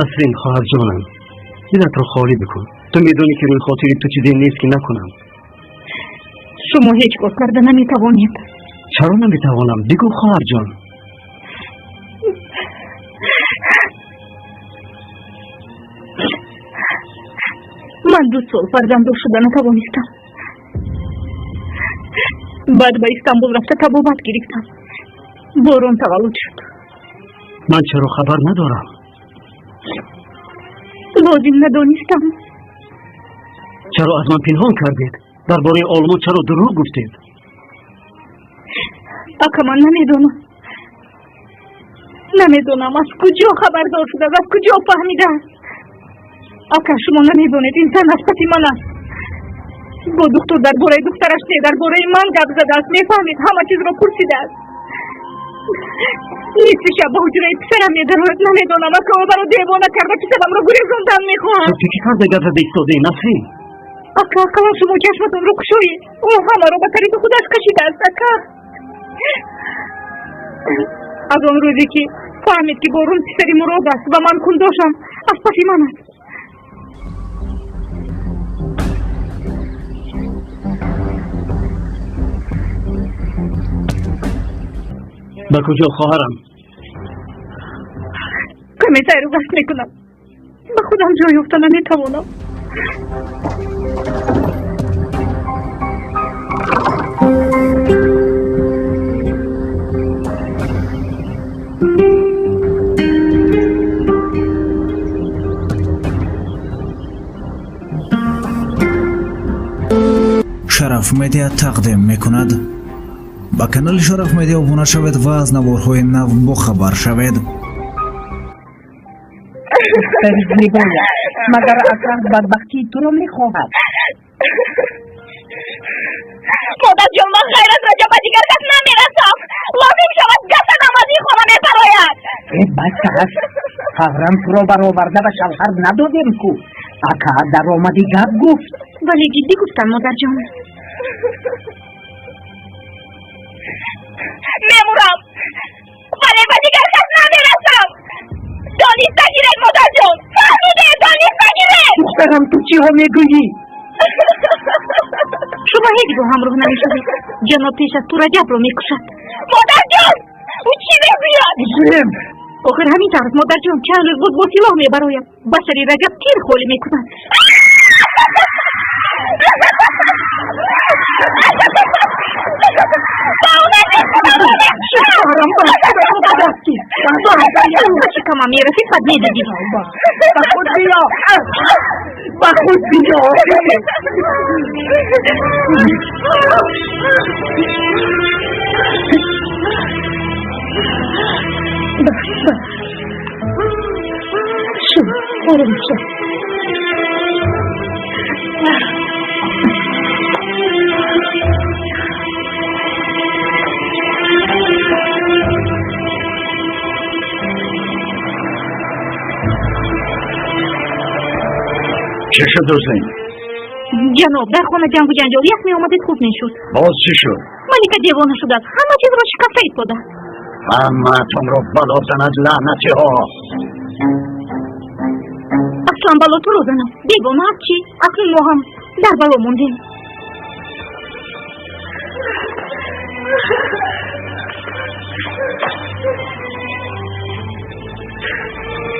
نسرین خواهر جانم، دلت رو خالی بکن. تو میدونی که روی خاطری تو چیزی نیست که نکنم. شما هیچ کار کرده نمیتوانید. چرا نمیتوانم؟ بگو خواهر جان. من 2 سال فرزنددار شده نتوانستم. بعد به استانبول رفته طبابت گرفتم. بارون تولد شد. من چرا خبر ندارم؟ لازم ندانستم. چرا از من پنهان کردید؟ درباره آلمان چرا دروغ گفتید؟ اکا من نمیدونم از کجا خبردار شده، از کجا فهمیده. اکا شما نمیدونید انسان از پسی من است. با دکتر درباره دخترش درباره من گپ زده است، میفهمید، همه چیز را پرسیده است. نیست شب به حجره پسرم میدارد. نمیدونم اکا او برا دیوانه کرده پسرم را گریزاندن میخواهد. تو چی کرده گپ زده ایستاده نسرین؟ اکا شما چشمتون رو کشویید. او همه را به طریق خودش کشیده است. اکا از آن روزی که فهمید که بارون پسری مراد است و من کنداشم، از پسی من است. به کجا خواهرم؟ کمیسر رو گشت میکنم. به خودم جای افتانه نمیتوانم. شرف مدیا تقدیم میکند. با کانال شرف مدیا ابونه شوید و از نوارهای نو بخبر شوید. مگر اکرم بدبختی تو رو میخواهد. مادر جان من غیر از رجب دیگر کس نمیرسم. لازم شود دست نمازی خانه براید. بچه هست خواهرم تو رو برآورده به شوهر ندادیم کو. اکا در آمدی گپ گفت. ولی جدی گفتم مادر جان. میمورم ولی به دیگر کس نمیرسم. دانیست نگیرد مادر جان. فهمیده دانیست نگیرد. دخترم تو چی ها میگویی؟ شما هیچ با همراه نمیشوید. جناب پیش از تو رجب رو میکشد. مادر جان او چی میگوید؟ زم آخر همین طرف مادر جان چند روز بود با سلاح میبرایم. بسری رجب تیر خالی میکنند. شکمم میرسید بد میدادید. با خود بیا با خود بیا. شو آروم شو. چه شد حسین؟ جناب در خانه جنگ و جنجال یک می آمدید خوب میشد. باز چی شد؟ ملکه دیوانه شده است. همه چیز را شکسته ایستاده. همه تون رو بلا زند لعنتی ها. اصلا بلا تو رو زنم. دیوانه است چی؟ اکنون ما هم در بلا موندیم.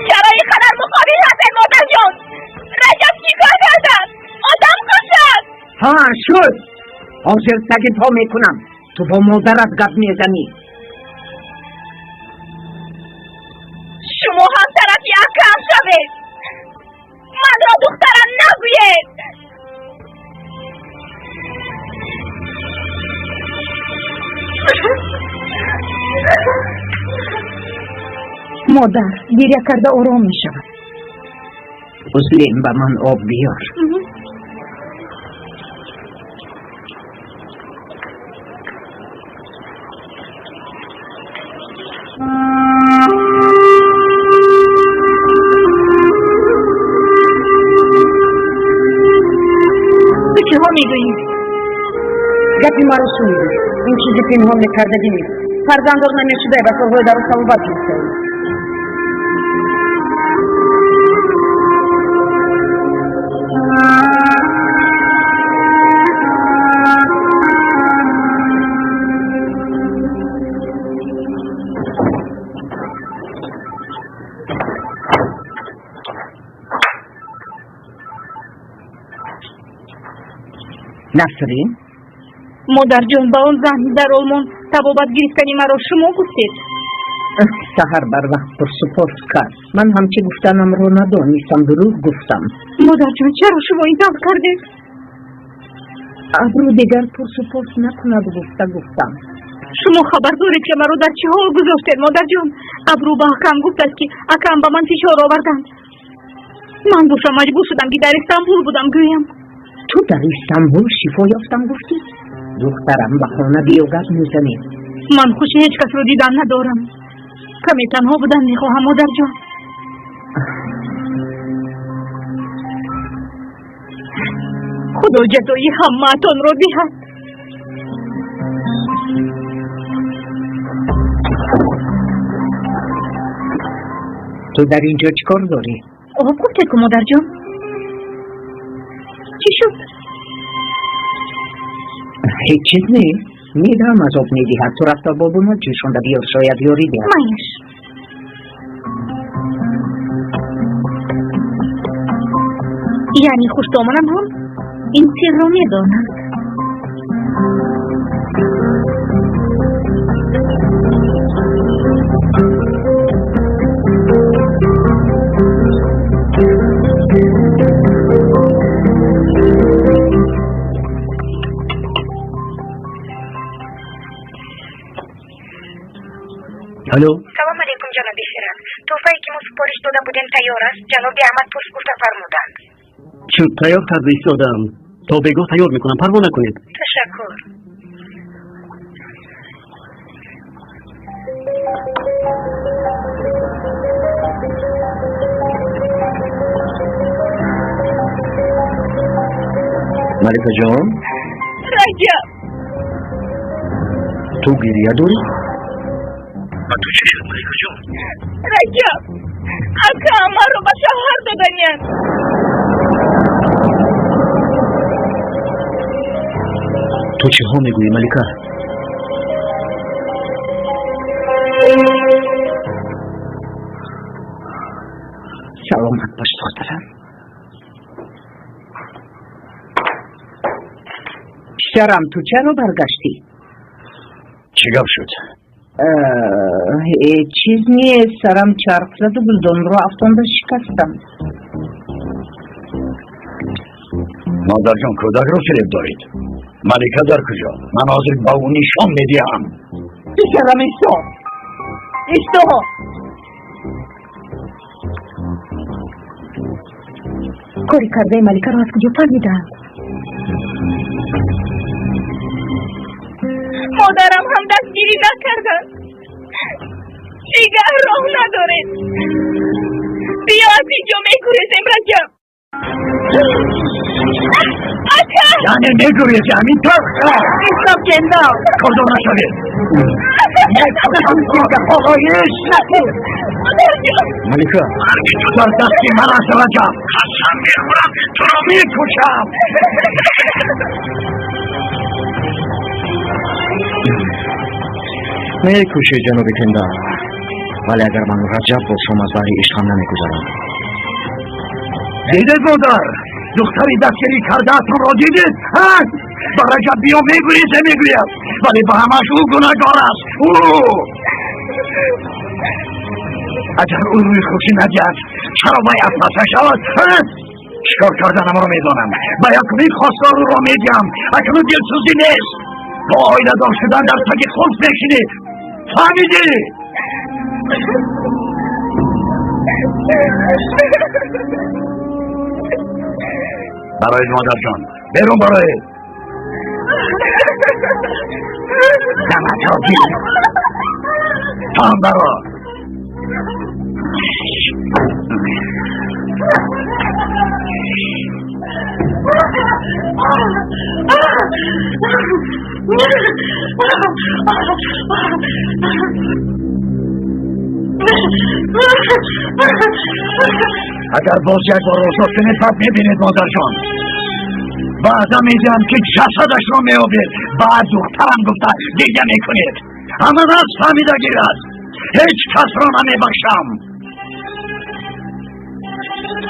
چرا این قدر مقابل هستید مادر جان؟ رجب چی کار کردن؟ آدم کشد. ها شد. حاضر سگت ها میکنم. تو با مادرت گپ میزنی. شما هم طرفی اکرم شوید. من را دخترم نگوید. مادر گریه کرده آرام می شود. مسلم به من آب بیار. تو چه ها میگویی؟ گپی ما رو شنیدی. این چیزی پنهان میکرده نیست. فرزنددار نمیشده به سرهای در و صحبت میکنی. Насрин? مادر جان با اون زن در آلمان طبابت گرفتنی مرا شما گفتید. سحر بر وقت پرسپورت کرد. من همچه گفتنم رو ندانستم، دروغ گفتم. مادر جان چرا شما این کار کردید؟ ابرو دیگر پرسپورت نکند گفتم. شما خبر دارید که مرا در چه حال گذاشتید مادر جان؟ ابرو با حکم گفت است که حکم به من فشار آوردند. من گفتم مجبور شدم که در استانبول بودم گویم. تو در استانبول شفا یافتم گفتی؟ دخترم به خانه بیوگز میزنی. من خوش هیچ کس رو دیدن ندارم. کمی تنها بودن میخواهم مادر جان. خدا جزای همه‌تان رو دهد. تو در اینجا چیکار داری؟ آب گفتید که مادر جان؟ چی شد؟ هیچ چیز نی. میدم از آب میدهد. تو رفت بابونا جوشونده بیار شاید یاری دهد. مایش یعنی خوش دامنم هم این سر رو میدانم. الو سلام علیکم جناب فران. توفایی که ما سپارش داده بودیم تیار است. جناب احمد پرس گفته فرمودند. شد تیار کرده ایستادم. تا بگاه تیار میکنم، پروا نکنید. تشکر. ملیکا جان رجب تو گریه داری؟ تو چی شد ملیکا جان؟ رجب اکا ما رو به شهر دادنیم. تو چی ها میگویی ملیکا؟ سلامت باش دخترم. پسرم تو چرا برگشتی؟ چی گپ شد؟ چیز نیست. سرم چرخ زد و گلدان رو افتانده شکستم. مادر جان کودک رو فریب دارید. ملیکا در کجا؟ من حاضر با اون نشان میدیم. پسرم ایستا کاری کرده ملیکا رو از کجا فهمیدند؟ مادرم هم دستگیری نکردن. دیگر راه ندارید. بیا از اینجا میگریزیم رجب. اکا یعنی میگریزی همین طور؟ ایستا جندال کردو نشوید. خدایش مادر جان ملیکا تو در دستی من از رجب. قسم میخورم تو رو میکشم. میکشی جناب تندار، ولی اگر من رجب باشم از بحری عشقم نمیگذارم. دیدید مادر؟ دختری دستگیری کرده اتون را دیدید؟ با رجب بیا میگویید میگوید، ولی با همش او گناهگار است. اگر او روی خوشی ندید چرا باید پسه شود؟ چکار کردنم رو میدانم. باید میخواستار رو میدیم. اکنون دلسوزی نیست. با آیده دار شدن در تک خلف میشینید. فهمیدی؟ برای مادر جان بیرون برای دمت را دید تا هم برای اگر باز یک بار رسول کنید پس میبینید مادر جان. بعدا میدیم که جسدش رو میابید. بعد دخترم گفته دیگه میکنید. همه از فهمیدگی است. هیچ کس رو نمیبخشم.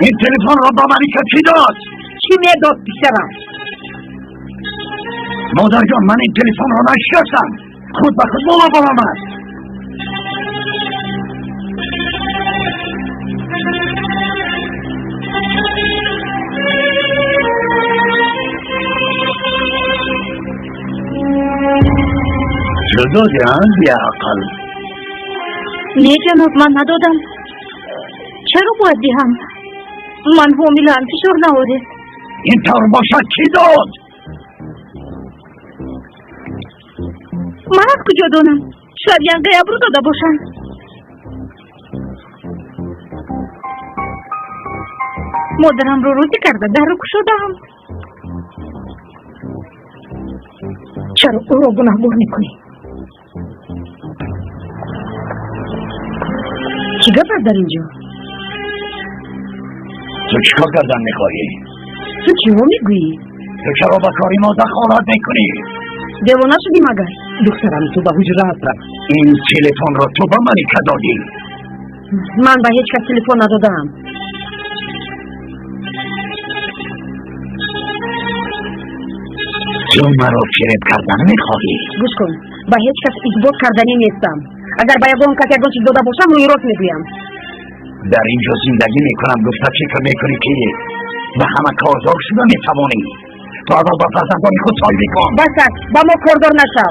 این تلفن رو با ملیکا کی داد؟ چی میداد پسرم؟ مادر جان من این تلفن رو نشستم خود به خود مراقبم است چه دادی بی عقل نه جناب من ندادم چرا باید دهم من حاملم فشار نواره این طور باشد کی داد من از کجا دانم شاید ینقه ابرو داده باشن مادرم رو روزی کرده در رو کشادم چرا او رو گناهگار میکنی چی گپ است در اینجا تو چیکار کردن میخواهی تو چی ها میگویی تو چرا با کاری ما دخالت میکنی دیوانه شدی مگر دخترم تو به حجرت رفت این تلفن را تو به ملکه دادی من به هیچ کس تلفن ندادم تو مرا فریب کردن میخواهی گوش کن به هیچ کس اثبات کردنی نیستم اگر به یگان کس یگان چیز داده باشم روی راست میگویم در اینجا زندگی میکنم گفته فکر میکنی که به همه کاردار شده میتوانی تو اول با فرزندان خود سایبی کن بس است با ما کاردار نشو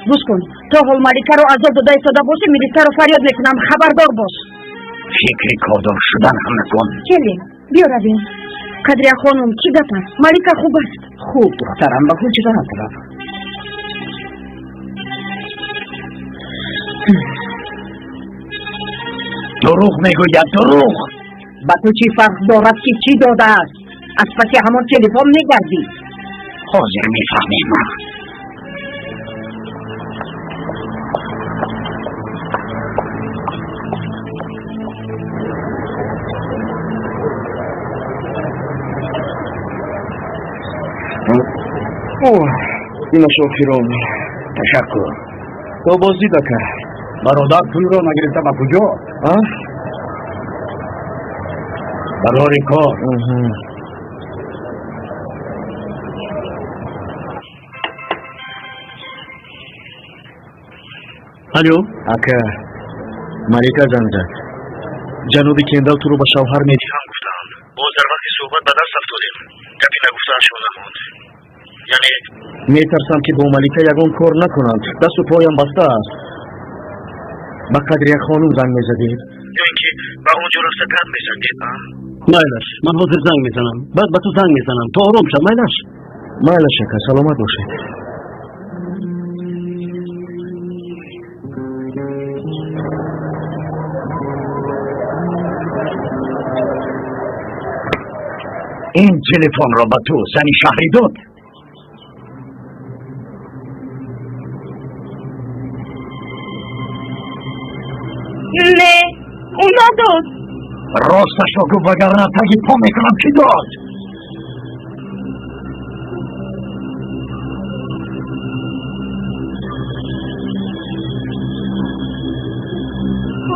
گوش کن تا حال ملکه رو عذاب داده ایستاده باشه میلیسته رو فریاد میکنم خبردار باش فکری کاردار شدن هم نکن کلی بیا رویم قدریه خانم چی گپ است ملکه خوب است خوب دخترم به حجرت رفت دروغ میگوید دروغ به تو چی فرق دارد که چی داده است از پس همان تلفن میگردی حاضر میفهمیم اینا شوخیرون تشکر تو بازی دکر برادرتون رو نگرفته به کجا برای کار الو اکا ملکه زنگ زد جنوبی کندل تو رو به شوهر میدیم گفتن باز در وقت صحبت به دست افتادیم گپی نگفته شو نمود یعنی میترسم که با ملکه یگان کار نکنند دست و پایم بسته است به قدریه خانوم زنگ میزدید یا اینکه به اونجا رفته گند میزدید مایلش من حاضر زنگ میزنم بعد به تو زنگ میزنم تو آروم شد مایلش مایلش که سلامت باشید این تلفن را به تو زنی شهری داد نه اون نداد راستش را گفت وگرنه تگی پا میکنم که داد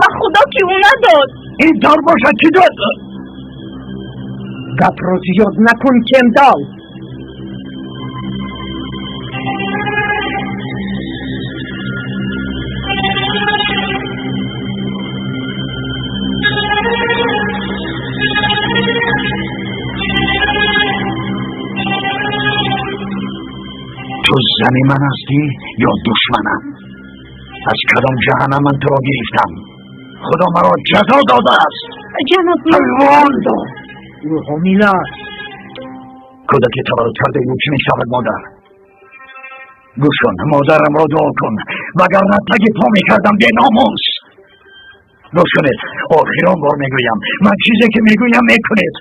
به خدا که اون نداد این دار باشد که داد گپ رو زیاد نکن کندال تو زن من هستی یا دشمنم از کدام جهنم من تو را گرفتم خدا مرا جزا داده است جناب حیوان داد او حامیله است کودکی تولد کرده او چه میشود مادر گوش کن مادرم را دعا کن وگرنه تگ پا میکردم به ناموس گوش کنید آخران بار میگویم من چیزی که میگویم میکنید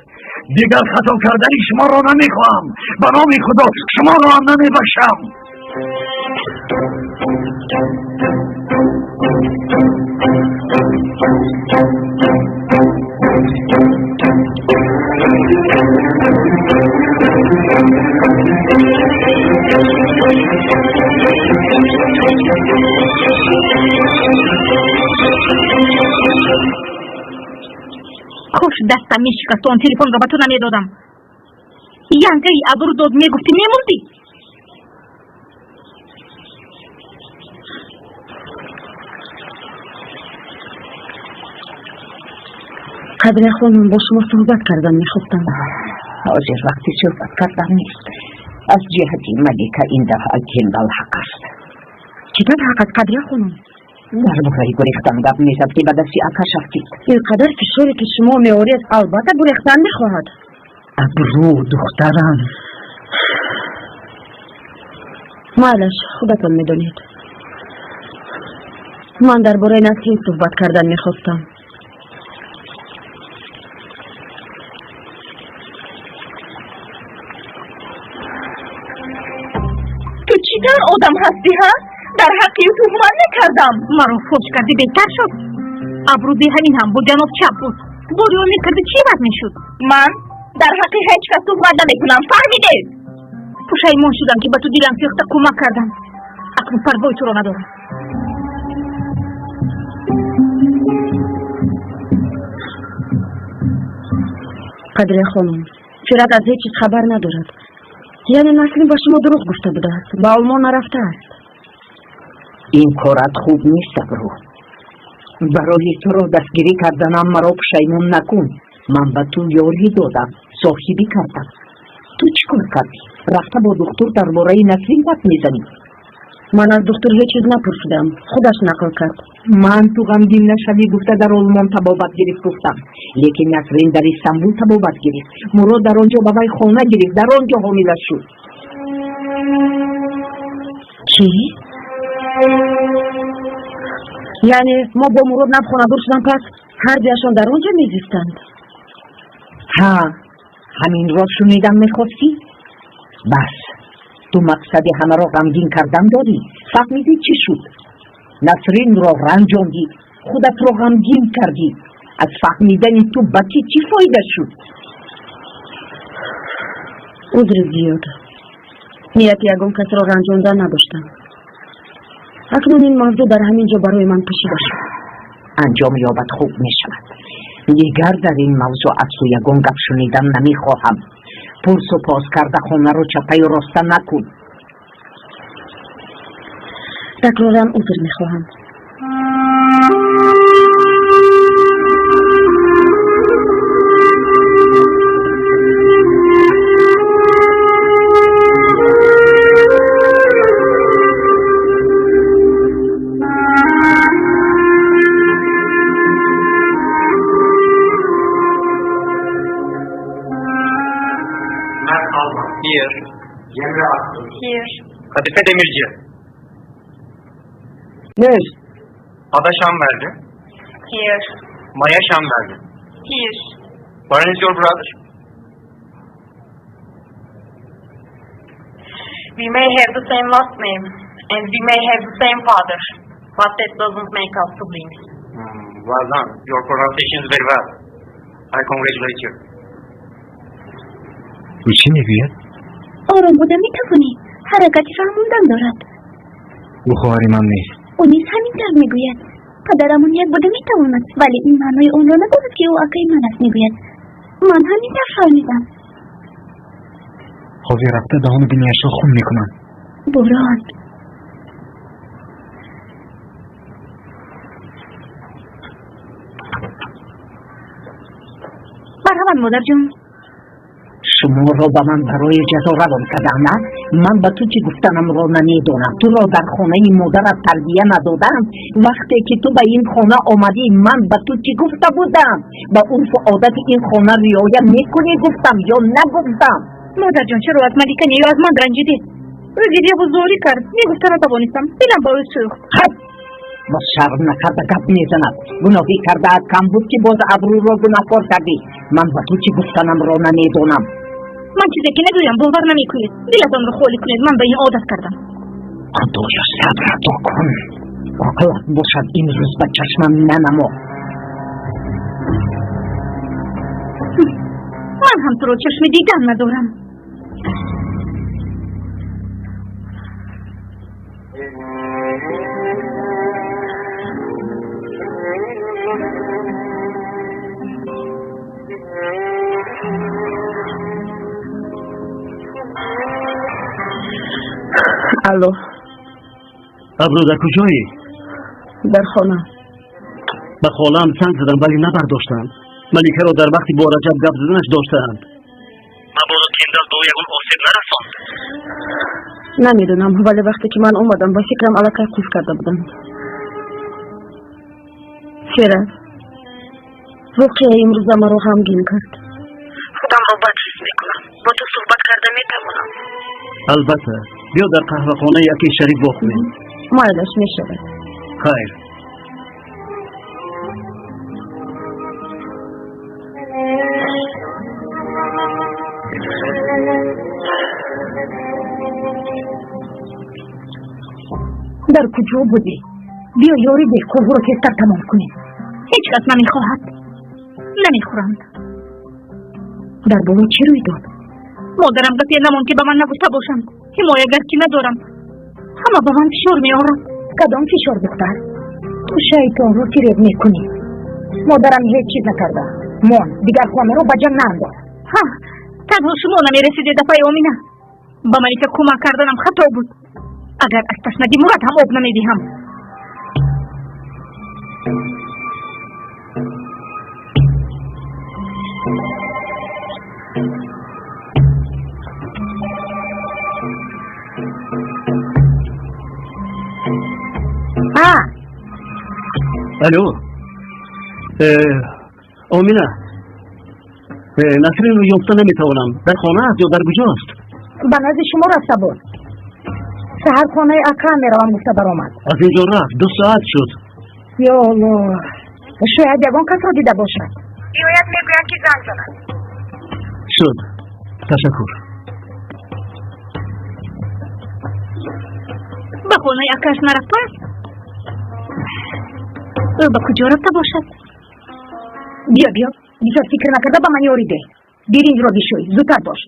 دیگر خطا کردنی شما را نمیخواهم به نام خدا شما را هم نمیبخشم خوش دستم میشکست اون تلفن را به تو نمیدادم ینگه ای ابرو داد میگفتی میموندی قدر خانم با شما صحبت کردن میخواستم. حاضر وقتی صحبت کردن نیست. از جهتی ملیکه این دفعه کندال حق است. چطور حق است قدر خانم؟ درباره گریختن گپ میزد که به دستی اکا شفتید. اینقدر فشاری که شما میارید البته گریختن میخواهد. ابرو دخترم. معلش خودتان میدونید. من درباره نسرین صحبت کردن میخواستم. تو چی در آدم هستی ها؟ در حقی تو من نکردم. مرا فوش کردی بهتر شد. ابرو همین هم بود جناب چپ بود. بوریو میکردی چی بد میشد؟ من در حقی هیچ کس صحبت نمیکنم. فهمیده؟ پشیمان شدم که به تو دیلم سیخته کمک کردم. اکنون پروای تو رو ندارم. قدر خانم فرد از هیچ چیز خبر ندارد. یعنی نسرین با شما دروغ گفته بوده است. به آلمان نرفته است. این کارت خوب نیست ابرو. برای تو را دستگیری کردنم مرا پشیمون نکن. من به تو یاری دادم. صاحبی کردم. تو چی کار کردی؟ رفته با دکتر درباره نسرین گپ میزنی. من از دکتر هیچ چیز نپرسیدم. خودش نقل کرد. من تو غمگین نشوی گفته در آلمان طبابت گرفت گفتم. لیکن نسرین در استانبول طبابت گرفت. مراد در آنجا به وی خانه گرفت. در آنجا حامله شد. چی؟ یعنی ما با مراد نبخونه دور شدن پس هر دیشان در آنجا میزیستند. ها همین را شنیدم میخواستی؟ بس تو مقصد همه را غمگین کردن داری. فهمیدی چی شد؟ نسرین را رنجاندی. خودت را غمگین کردی. از فهمیدن تو بچه چی فایده شد؟ عذر زیاد. نیت یگان کس را رنجاندن نداشتم. اکنون این موضوع در همین جا برای من کشیده شد. انجام یابد خوب می شود. دیگر در این موضوع از تو یگان گپ شنیدن نمی خواهم. پرس و پاس کرده خونه رو چپه و راسته نکن. تکرارا عذر می خواهم. Kadife Demirci. Ne? Ada Şam verdi. Here. Maya Şam verdi. Here. Where is your brother? We may have the same last name, and we may have the same father, but that doesn't make us siblings. Well done. Your pronunciation is very well. I congratulate you. چی میگوید؟ آرام بودن میتوانی. حرکتی فرموندن دارد. او خواهر من نیست. او نیز همینطور میگوید. پدرمون یک بوده میتواند، ولی این معنای اون را ندارد که او اکای من است میگوید. من همینطور فهمیدم. خوزی رفته دهان دنیاش را خون میکنن. بران. مرحبا مادر جون. شما را به من برای جزا روان کردم نه؟ من به تو چی گفتنم را نمیدونم. تو را در خانه مادرت تربیه ندادم. وقتی که تو به این خانه آمدی من به تو چی گفته بودم؟ به عرف و عادت این خانه رعایت میکنی گفتم یا نگفتم؟ مادر جان چرا از ملیکه یا از من رنجیدی؟ رجیدی بزرگی کرد. میگفته نتوانستم. دلم باعث سوخت. با شرم نکرده گپ میزند. گناهی کرده کم بود که باز ابرو را گناهکار کردی. من به تو چی گفتنم را نمیدونم. من چیزی که نگویم باور نمیکنید. دلتان رو خالی کنید. من به این عادت کردم. خدایا صبر تو کن. عاقلت باشد این روز به چشمم ننما. من هم تو رو چشم دیدن ندارم. الو ابرو در کجایی؟ در خانه. به خاله‌ام زنگ زدم ولی نبرداشتن. ملکه را در وقتی با رجب گپ زدنش داشتند. مبادا کندل دو یگون آسیب نرساند. نمیدونم ولی وقتی که من اومدم با فکرم علاقه قیف کرده بودم. فیرز واقعا امروز ما رو غمگین کرد. خودم رو بد حس میکنم. با تو صحبت کرده میتوانم. البته بیا در قهوه خانه یکی شریک بخوریم. مایلش میشه. خیر. در کجا بودی؟ بیا یاری ده کوه رو کستر تمام کنیم. هیچ کس نمیخواهد. نمیخورند. در بابا چی روی داد؟ مادرم گفت نمان که به من نگفته باشم. حمایه‌گر که ندارم. همه به من فشار میآورد. کدام فشار دختر؟ تو شیطان رو فریب میکنی. مادرم هیچ چیز نکرده. مان دیگر خانه رو به جمع نانداز. ها تنها شما نمیرسیده دفعه آمینه. با منی که کمک کردنم خطا بود. اگر از تشنگی مراد هم آب نمیدیم. الو آمینه نسرین رو یافته نمیتوانم. در خانه است یا در کجاست؟ به نزد شما رفته بود. سحر خانه اکرم میروم گفته برآمد. از اینجا رفت 2 ساعت شد. یا الله شاید یگان کس را دیده باشد. بیاید میگوید که زنگ زند. شد. تشکر. به خانه اکرش نرفته است؟ او به کجا رفته باشد؟ بیا بسیار فکر نکرده به من یاری ده. برنج را بشوی. زودتر باش.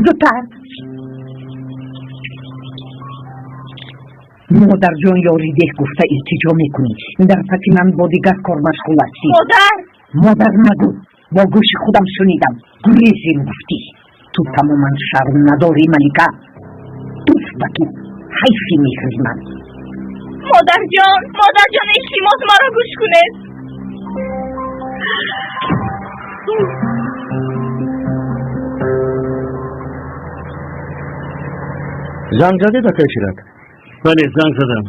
زودتر. مادر جان یاری ده گفته التجا میکنی. در پسی من با دیگر کار مشغول هستی. مادر نگو. با گوش خودم شنیدم. گریزی گفتی. تو تماما شرم نداری ملکه. دوست به تو حیفی میخوری من. مادر جان اشتیمات ما را گوش کنید. زنگ زده دکتر شیرک؟ بله زنگ زدم.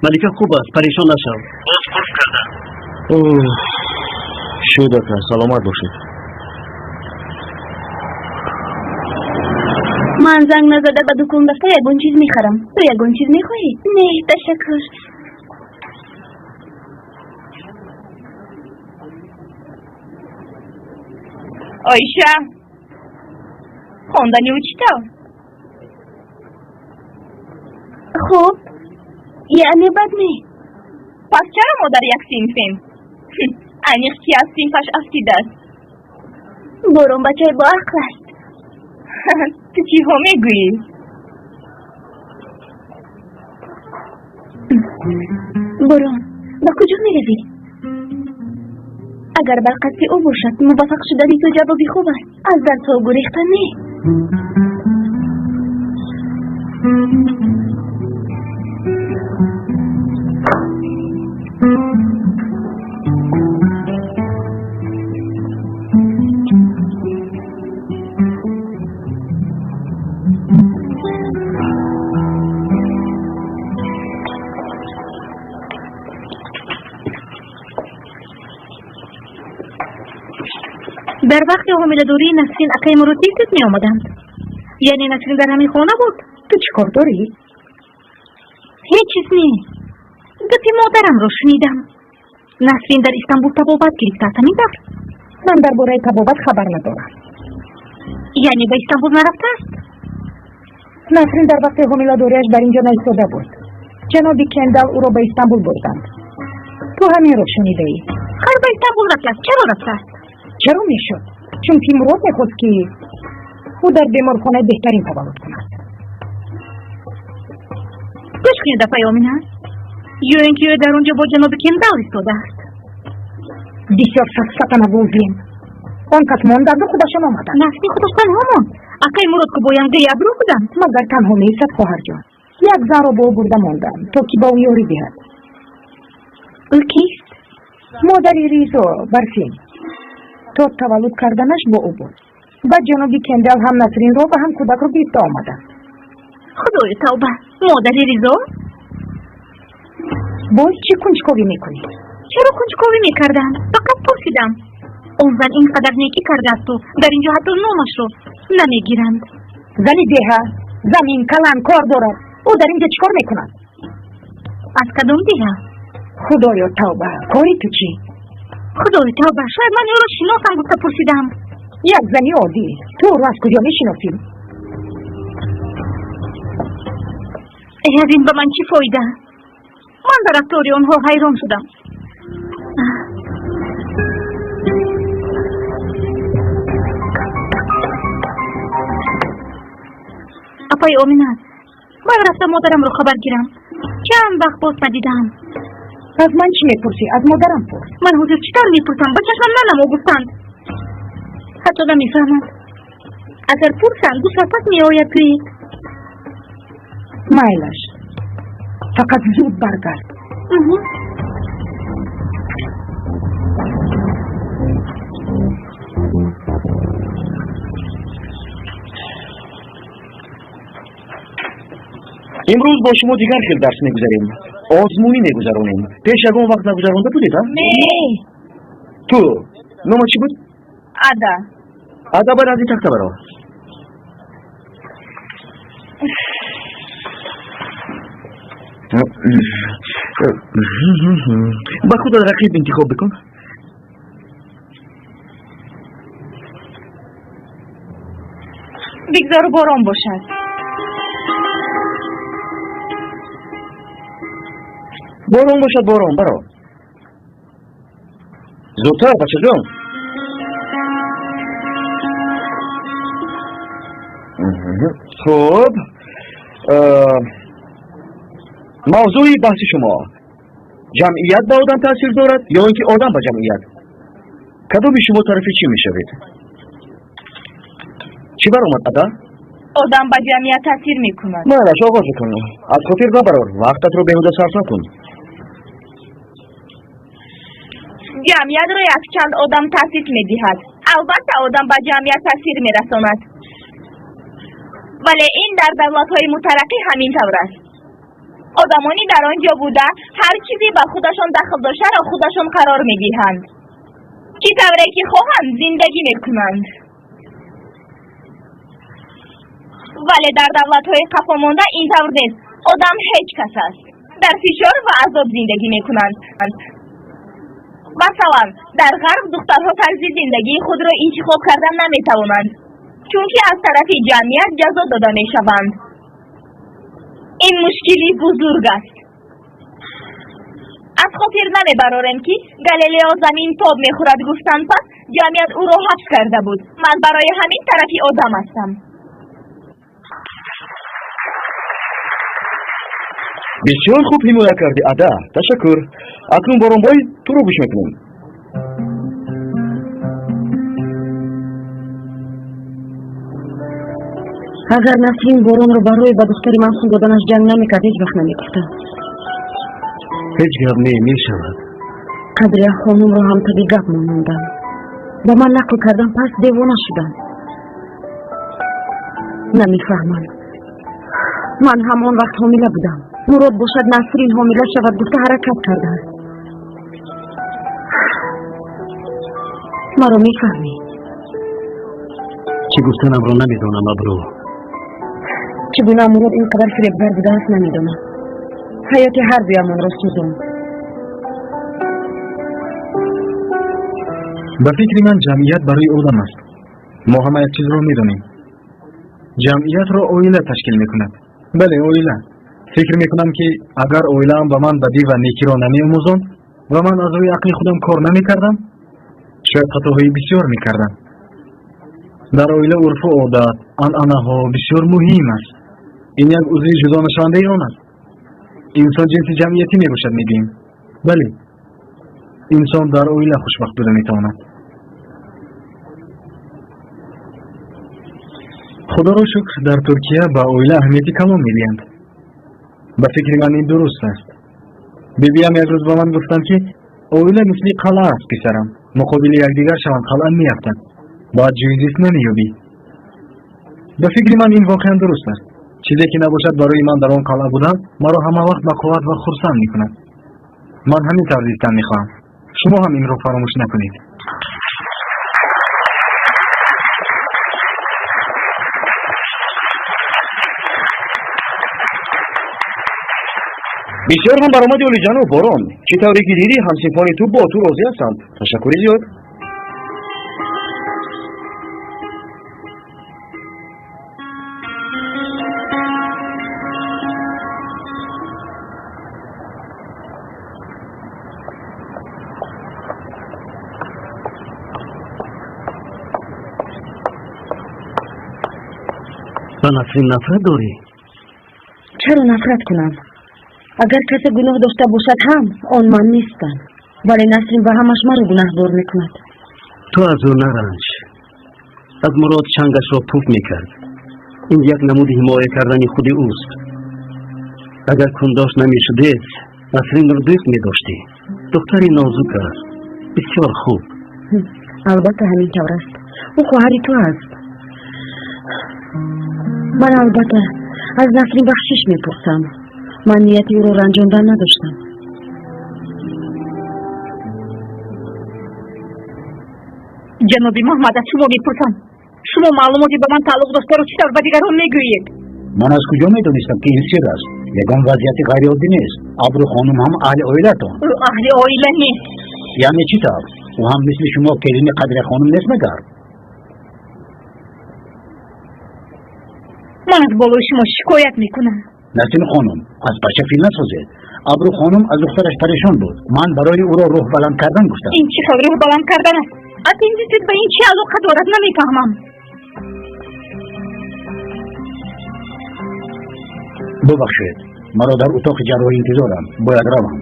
ملکه خوب است پریشان نشو. باز قرص کرده. شو دکتر سلامت باشید. من زنگ نزده به دکون بسته یگون چیز میخرم. تو یگون چیز میخواهی؟ نه تشکر. آیشه خواندنی او چیتا؟ خوب یعنی بد نی. پس چرا ما در یک صنفیم؟ انیخ کی از صنفش افتیده است. برون بچه با عقل است. تو چی ها میگویی؟ برون با کجا میروی؟ اگر بر قصد او باشد موفق شدنی تو جوابی خوب است. از درس او گریختن نه. در وقت حامله دوری نسرین اکای مرتیبت می آمدند. یعنی نسرین در همین خانه بود. تو چی کار داری؟ هیچ چیز نی. گفتی مادرم رو شنیدم. نسرین در استانبول تبابت گرفته است. همین من در باره تبابت خبر ندارم. یعنی به استانبول نرفته است؟ نسرین در وقت حامله دوریش در اینجا نایستاده بود. جناب کندل او را به استانبول بردند. تو همین رو شنیده ای. خیر به استانبول رفته است. چرا رفته است؟ چرا میشد؟ چون تیمورات میخواست که او در بیمارخانه بهترین تبابت کند. گوش کنید دفعه آمینه یا اینکه در اونجا با جناب کندل ایستاده است. بسیار سفت نبودیم. آن کس ماندند و خودشان آمدند. نسلی خودش تنها ماند. اکای مراد که بایم گی ابرو بودند. مگر تنها نیست خواهر جان. یک زن را با او برده ماندند تا که با او یاری دهد. او کیست؟ مادری ریز و برفین. تا تولد کردنش با او بود. بعد جنابی کندل هم نسرین رو و هم کودک رو گرفته آمده. خدای توبه، مادری رضا؟ باز چی کنجکاوی میکنی؟ چرا کنجکاوی میکردم؟ فقط پرسیدم. اون زن اینقدر نیکی کرده است و در اینجا حتی نامش رو نمیگیرند. زنی دیها، زمین کلان کار دارد. او در اینجا چیکار میکند؟ از کدام دیها؟ خدایا توبه، کاری تو چی؟ خدای توبه، شاید من او را شناسم گفته پرسیدم. یک زنی عادی، تو رو از کجا میشناسی؟ از این به من چی فایده؟ من در رفتار آنها حیران شدم. اپای آمینه، باید رفتم مادرم رو خبر گیرم. چند وقت باز ندیدم. از من چی میپرسی؟ از مادرم پرس. من حضور چطور میپرسم؟ به چشم ننمو گفتند. حتی نمیفهمم. اگر پرسند دو ساعت میآید توی مایلش، فقط زود برگرد. امروز با شما دیگر خیلی درس میگذاریم. آزمونی میگذارونیم. پیش اگه اون وقت نگذارونده بودید ها؟ نه. تو نام چی بود؟ ادا. ادا باید از این تخته برا. با خود رقیب انتخاب بکن. بگذار باران باشد. باران باشد باران برا. زودتر بچه جان. خب موضوعی بحث شما جمعیت به آدم تاثیر دارد یا اینکه آدم به جمعیت؟ کدومی شما طرف چی میشوید؟ چی برآمد ادا؟ آدم به جمعیت تاثیر میکند. مالش آغاز کن. از خاطر نبرار وقتت رو بهوده صرف نکن. جمعیت را از چند آدم تأسیس میدهد. البته آدم به جمعیت تاثیر میرساند. ولی این در دولت‌های مترقی همین طور است. آدمانی در آنجا بوده هر چیزی به خودشان دخل داشته را خودشان قرار میدهند. کی طوری که خواهند زندگی میکنند. ولی در دولت‌های خفا مانده این طور نیست. آدم هیچ کس است. در فشار و عذاب زندگی میکنند. مثلا در غرب دخترها طرز زندگی خود را انتخاب کردن نمیتوانند چون که از طرف جمعیت جزا داده میشوند. این مشکلی بزرگ است. از خاطر نمیبرارم که گالیلئو زمین تاب میخورد گفتند پس جمعیت او را حبس کرده بود. من برای همین طرفی آدم هستم. بسیار خوب حمایت کردی ادا. تشکر. اکنون باران بای تو رو گوش میکنیم. اگر نسرین باران رو برای به دختری معصوم دادنش جنگ نمیکرد هیچ وقت نمیگفتم. هیچ گپ نمیشود. قدریه خانم رو هم تبی گپ ماندم. با من نقل کردم پس دیوانه شدم. نمیفهمم. من همان وقت حامله بودم. مراد باشد نسرین حامله شود گفته حرکت کرده است. مرا میفهمی؟ چی گفتنم رو نمیدونم ابرو. چگونه مراد اینقدر فریبگر بوده است نمیدونم. حیات هر دویمان را سوزاند. به فکر من جمعیت برای آدم است. ما همه یک چیز رو میدونیم. جمعیت رو اویله تشکیل میکند. بله اویله. فکر میکنم که اگر اویله هم به من بدی و نیکی را نمیآموزاند و من از روی عقل خودم کار نمیکردم شاید خطاهای بسیار میکردم. در اویله عرف و عادت عنعنه ها بسیار مهم است. این یک عضو جدا نشانده آن است. انسان جنس جمعیتی میباشد میگیم. بله انسان در اویله خوشبخت بوده میتواند. خدا را شکر در ترکیه با اویله اهمیتی کمام میدهند. به فکر من این درست است. بیبیم یک روز با من گفتند که اویله مثل قلعه است پسرم. مقابل یکدیگر شوند قلعه میافتند باید جویزیست نمییابی. به فکر من این واقعا درست است. چیزی که نباشد برای من در آن قلعه بودن مرا همه وقت با قوت و خرسند میکند. من همین طرز زیستن میخواهم. شما هم این رو فراموش نکنید. بسیار هم برآمدی اولی جان و باران. چه طوری که دیدی همسفانی تو با تو راضی هستند. تشکری زیاد. تو نسرین نفرت داری؟ چرا نفرت کنم؟ اگر کسی گناه داشته باشد هم آن من نیستم، ولی نسرین به همش مرا گناهدار میکند. تو از او نرنج. از مراد چنگش را پوک میکرد. این یک نمود حمایه کردن خود اوست. اگر کنداش نمیشده نسرین را دوست میداشتی. دختری نازک است، بسیار خوب. البته همین طور است. او خواهری تو است. من البته از نسرین بخشش میپرسم. من نیتی او رو رنجاندن نداشتم. جنابی محمد از شما میپرسم، شما معلوماتی به من تعلق داشته رو چطور به دیگران میگویید؟ من از کجا میدونستم که این سر است؟ یگان وضعیت غیر عادی نیست. ابرو خانم هم اهل اویلت او اهل اویله نیست. یعنی چی طور؟ او هم مثل شما پرین قدر خانم نیست مگر؟ من از بالای شما شکایت میکنم. نسرین خانم از بچه فیل نسازید. ابرو خانم از دخترش پریشان بود. من برای او را روح بلند کردن گفتم. این چی روح بلند کردن است؟ از این دیدید به این چی علاقه دارد نمیفهمم. ببخشید مرا در اتاق جراحی انتظارم، باید روم.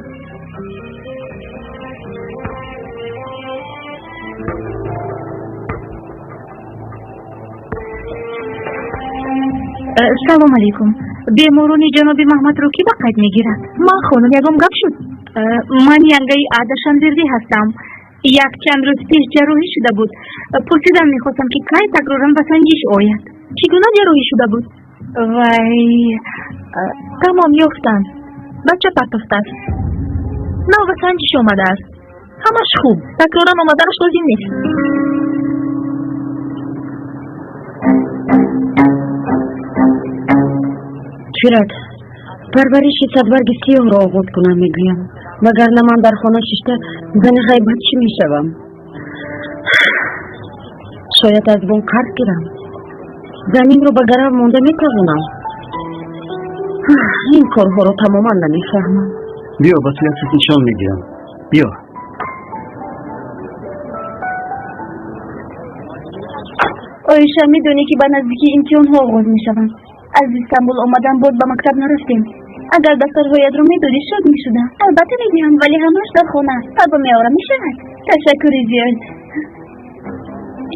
سلام علیکم. بیمارون جناب محمد رو کی به قید میگیرد؟ من خانم یکم گپ شد. من ینگه عادشانزردی هستم. یک چند روز پیش جراحی شده بود. پرسیدن میخواستم که کی تکرارا به سنجش آید. چگونه جراحی شده بود؟ وای تمام یافتن. بچه پرتفته است. نه به سنجش آمده است. همش خوب. تکرارا آمدنش لازم نیست. چرا؟ پرورش صدبرگ سیاه را آغاز کنم میگویم، وگرنه من در خانه ششته زن غیبت چی میشوم؟ شاید از بون قرض گیرم، زمین رو به گرم مونده میتوانم. این کارها رو تماما نمیفهمم. بیا بسیار نشان میگیرم. بیا. آیشه میدونی که به نزدیکی امتحان ها آغاز میشوند. از استانبول آمدن بود به مکتب نرفتیم. اگر دفترهایت رو میدونی شد میشدم. البته میگویم ولی همش در خانه است. فردا میآورم میشود. تشکری زیاد.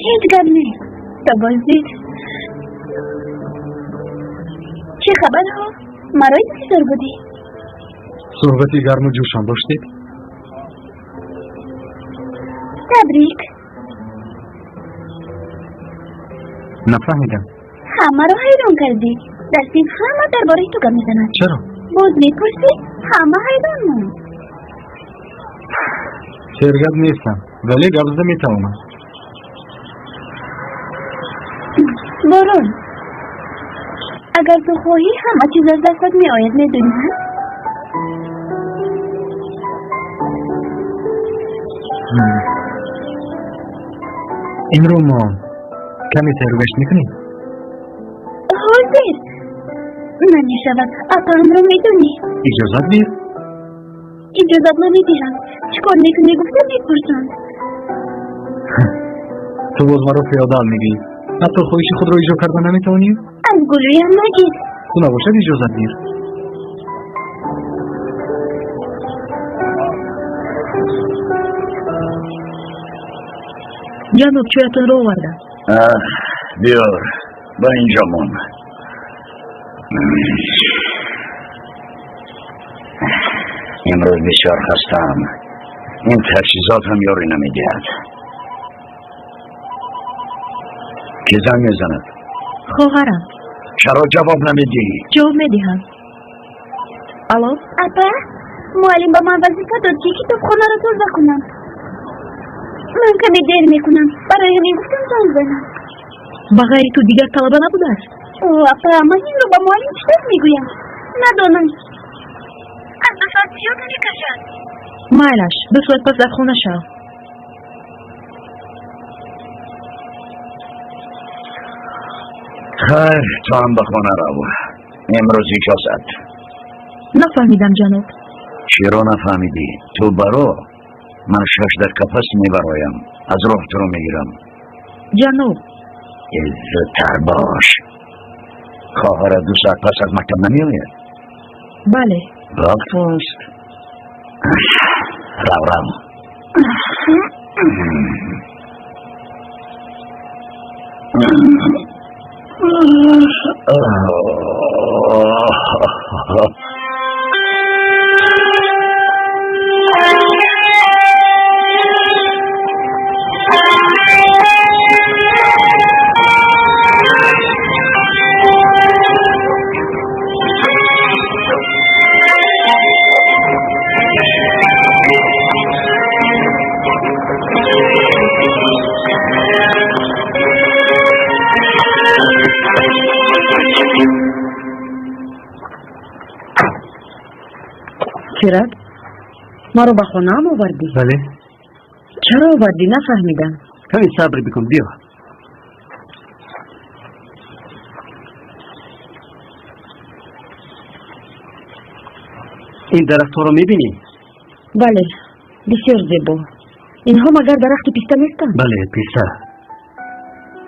هیچ گپ نیست. تا بازدید. چه خبر ها؟ مرای انتظار بودی؟ صحبتی گرم و جوشان داشتید؟ تبریک. نفهمیدم. همه رو حیران کردی. دستین همه درباره تو گپ میزند. چرا؟ باز میپرسی؟ همه حیران موند. سرگرد نیستم ولی گپ زده میتوانم. بارون اگر تو خواهی همه چیز از دستت می آید میدونی هم؟ این رو ما کمی سرگشت میکنیم؟ حاضر نمیشود. اپرم رو میدونی؟ اجازت بیر؟ اجازت نمیدیرم. چکار میکنی گفتم میپرسم. تو باز مرا فیادال میگی. حتی خواهش خود رو اجرا کردن نمیتوانی؟ از گلوی هم نگید. تو نباشد اجازت بیر. جناب چویتون رو آوردم. بیار با اینجا مون. امروز بسیار خستم. این تجهیزات هم یاری نمیدهد. که زنگ میزند؟ خواهرم. چرا جواب نمیدی؟ جواب میدهم. الو؟ اپا معلم با من وظیفه داد که کتابخانه را توضیح کنم. من کمی دیر میکنم. برای همین گفتم زنگ زنم. بغیر تو دیگر طلبه نبوده است؟ اوه اپا من این رو با معلم چطور میگویم؟ ندانم. از 2 ساعت زیاد نمیکشد. مایلش 2 ساعت پس در خونه شو. خیر تو هم به خانه رو. امروز اجازت. نفهمیدم جناب. چی رو نفهمیدی؟ تو برو. من 6 در کپس میبرایم. از راه تو رو میگیرم. جناب. زودتر باش. خواهر 2 ساعت پس از مکتب نمیاید؟ بله. وقت است. رو چرا؟ ما رو به خانه هم آوردی؟ بله. چرا آوردی؟ نفهمیدم. کمی صبر بکن بیا. این درخت ها رو میبینی؟ بله بسیار زیبا. اینها مگر درخت پیسته نیستند؟ بله پیسته.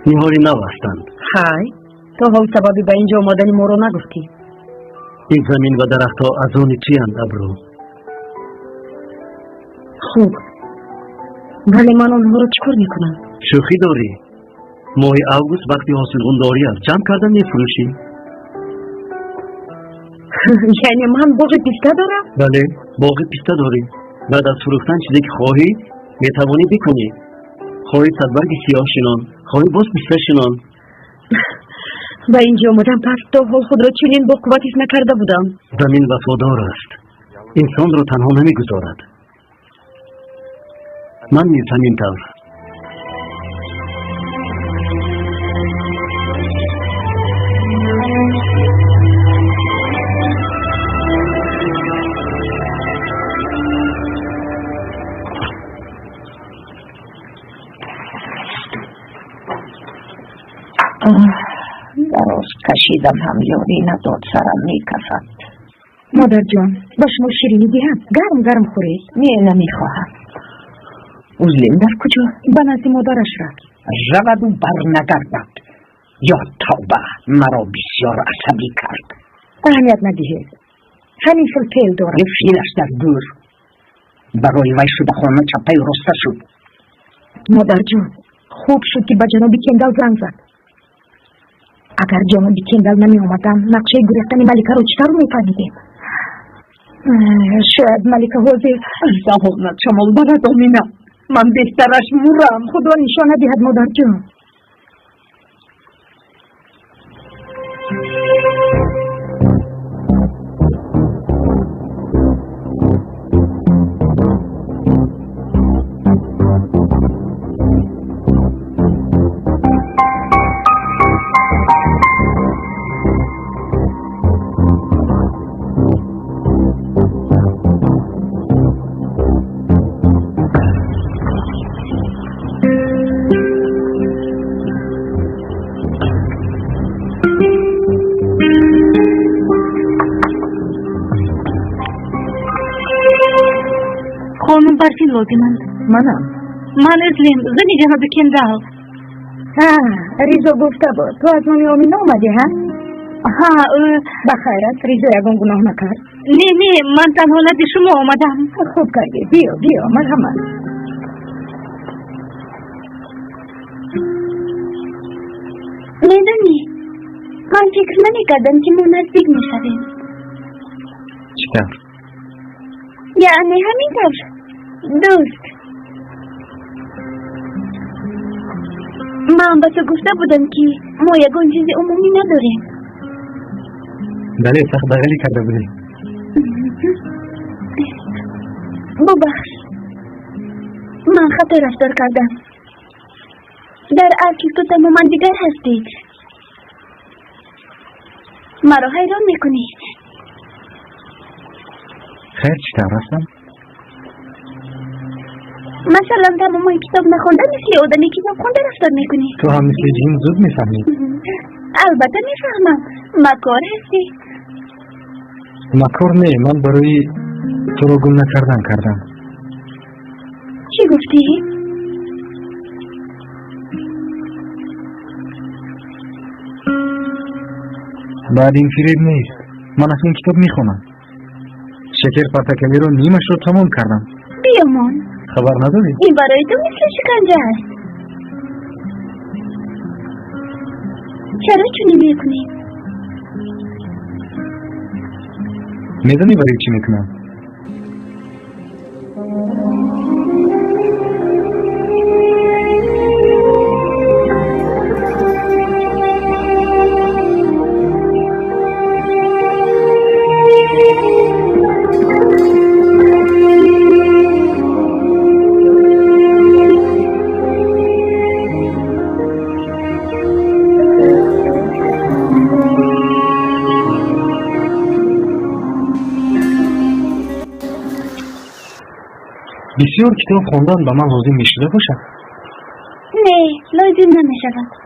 نهاری نو هستند. های تو هم سببی به اینجا آمدن ما رو نگفتی. این زمین و درخت ها از اون چی اند ابرو؟ خوب ولی من آنها رو چکار میکنم؟ شوخی داری؟ ماه اوگوست وقتی حاصل داری است جمع کردن میفروشی؟ یعنی من باغ پیسته دارم؟ بله باغ پیسته داری. بعد از فروختن چیزی که خواهی میتوانی بکنی. خواهی صدبرگ سیاه شنان، خواهی باز پیسته شنان. و اینجا آمدم پس تا حال خود را چنین با قوتش نکرده بودم. زمین وفادار است. انسان را تنها نمیگذارد. من نیز همینطور. دراز کشیدم هم یاری نداد سرم میکفد. مادر جان با شما شیرینی دهم گرم خورید. نمیخواهم. اوزلین در کجا؟ به نزد مادرش رفت. رود و بر نگردد. یا توبه مرا بسیار عصبی کرد. اهمیت ندهید. همین فیل پیل دارم. فیلش در دور برای وی شده خانه چپه رسته شد. مادر جان خوب شد که به جناب کندل زنگ زد. اگر جناب کندل نمی آمدن نقشه گریختن ملکه رو چطور میفهمیدیم؟ شاید ملکه حاضر زهانت شمال بردامینم. من بهترش مورم. خدا نشانه دهد مادر جان. خانم برفین لازمند. منم. من ازلیم زنی جناب کندل. ریزا گفته بود تو از مامی آمین آمدی ها؟ بخیرت ریزا یکون گناه نکرد. نه من تنها نزد شما آمدم. خوب کردی بیا مرحمت. میدونی من فکر نمیکردم که ما نزدیک میشویم. چطور؟ یعنی همینطور دوست، من با تو گفته بودم که ما یگان چیز عمومی نداریم. بله سخت بغلی کرده بودی. ببخش، من خطا رفتار کردم. در اصل تو تماما دیگر هستی. مرا حیران میکنی. خیر چی طور هستم؟ مثلا تماما کتاب نخونده مثل آدمی کتاب خونده رفتار میکنی. تو هم مثل جین زود میفهمی. البته میفهمم. مکار هستی. مکار نه، من برای تو رو گم نکردن کردم. چی گفتی؟ بعد این فریب نیست. من از این کتاب میخونم. شکر پرتکلی رو نیمش رو تمام کردم. بیامان. خبر نداری؟ این برای تو مثل شکنجه است. چرا چونی میکنی؟ میدونی برای چی میکنم؟ بسیار کتاب خوندن به من لازم میشده باشد. نه، لازم نمیشود.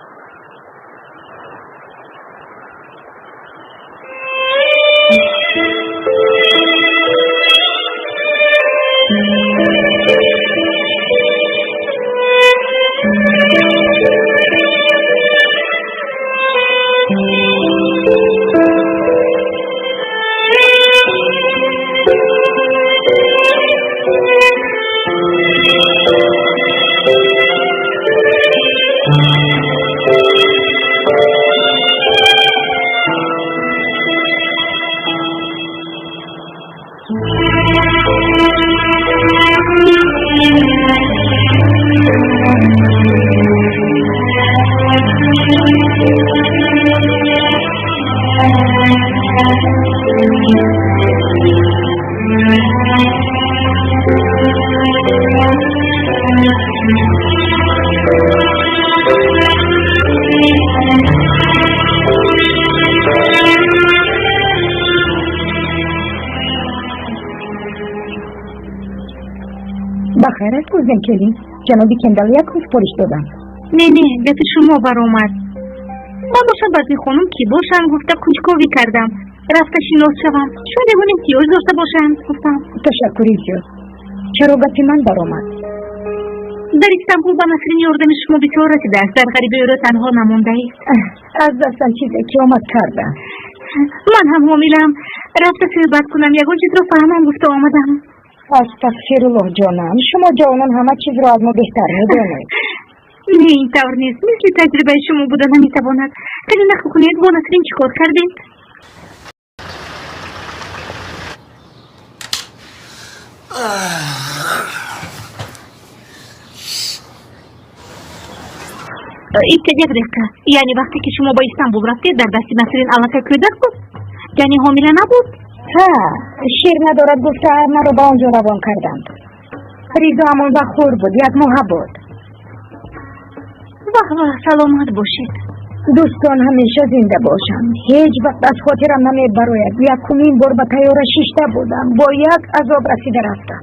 بخیر است روزن کلی. جنابی کندال یک روز پرش دادم. نه به شما برآمد. من باشم بعضی خانم کی باشم گفته کنجکاوی کردم. رفته شناس شوم. شاید اون امتیاز داشته باشم گفتم. تشکری زیاد. چرا گفتی من برآمد؟ در استانبول با نسرین یاردم شما بسیار رسیده است. در غریبه او را تنها نمانده است. از دستم چیزی که آمد کردم. من هم حاملم. رفته صحبت کنم یگان چیز را فهمم گفته آمدم. استغفرالله جانم، شما جوانان همه چیز را از ما بهتر میدانید. نه اینطور نیست. مثل تجربه شما بوده نمیتواند. خیلی نخو کنید با نسرین چی کار کردید؟ یک دقیقه. یعنی وقتی که شما با استانبول رفتید در دست نسرین علاقه کودک بود؟ یعنی حامله نبود؟ ها، شیر ندارد گفته ما رو با آنجا روان کردند. ریزا همون بخور بود، یک ماه بود. واه سلامت باشید. دوستان همیشه زنده باشم. هیچ وقت از خاطرم نمیبراید. یکمین بار به طیاره شیشته بودم. با یک عذاب رسیده رفتم.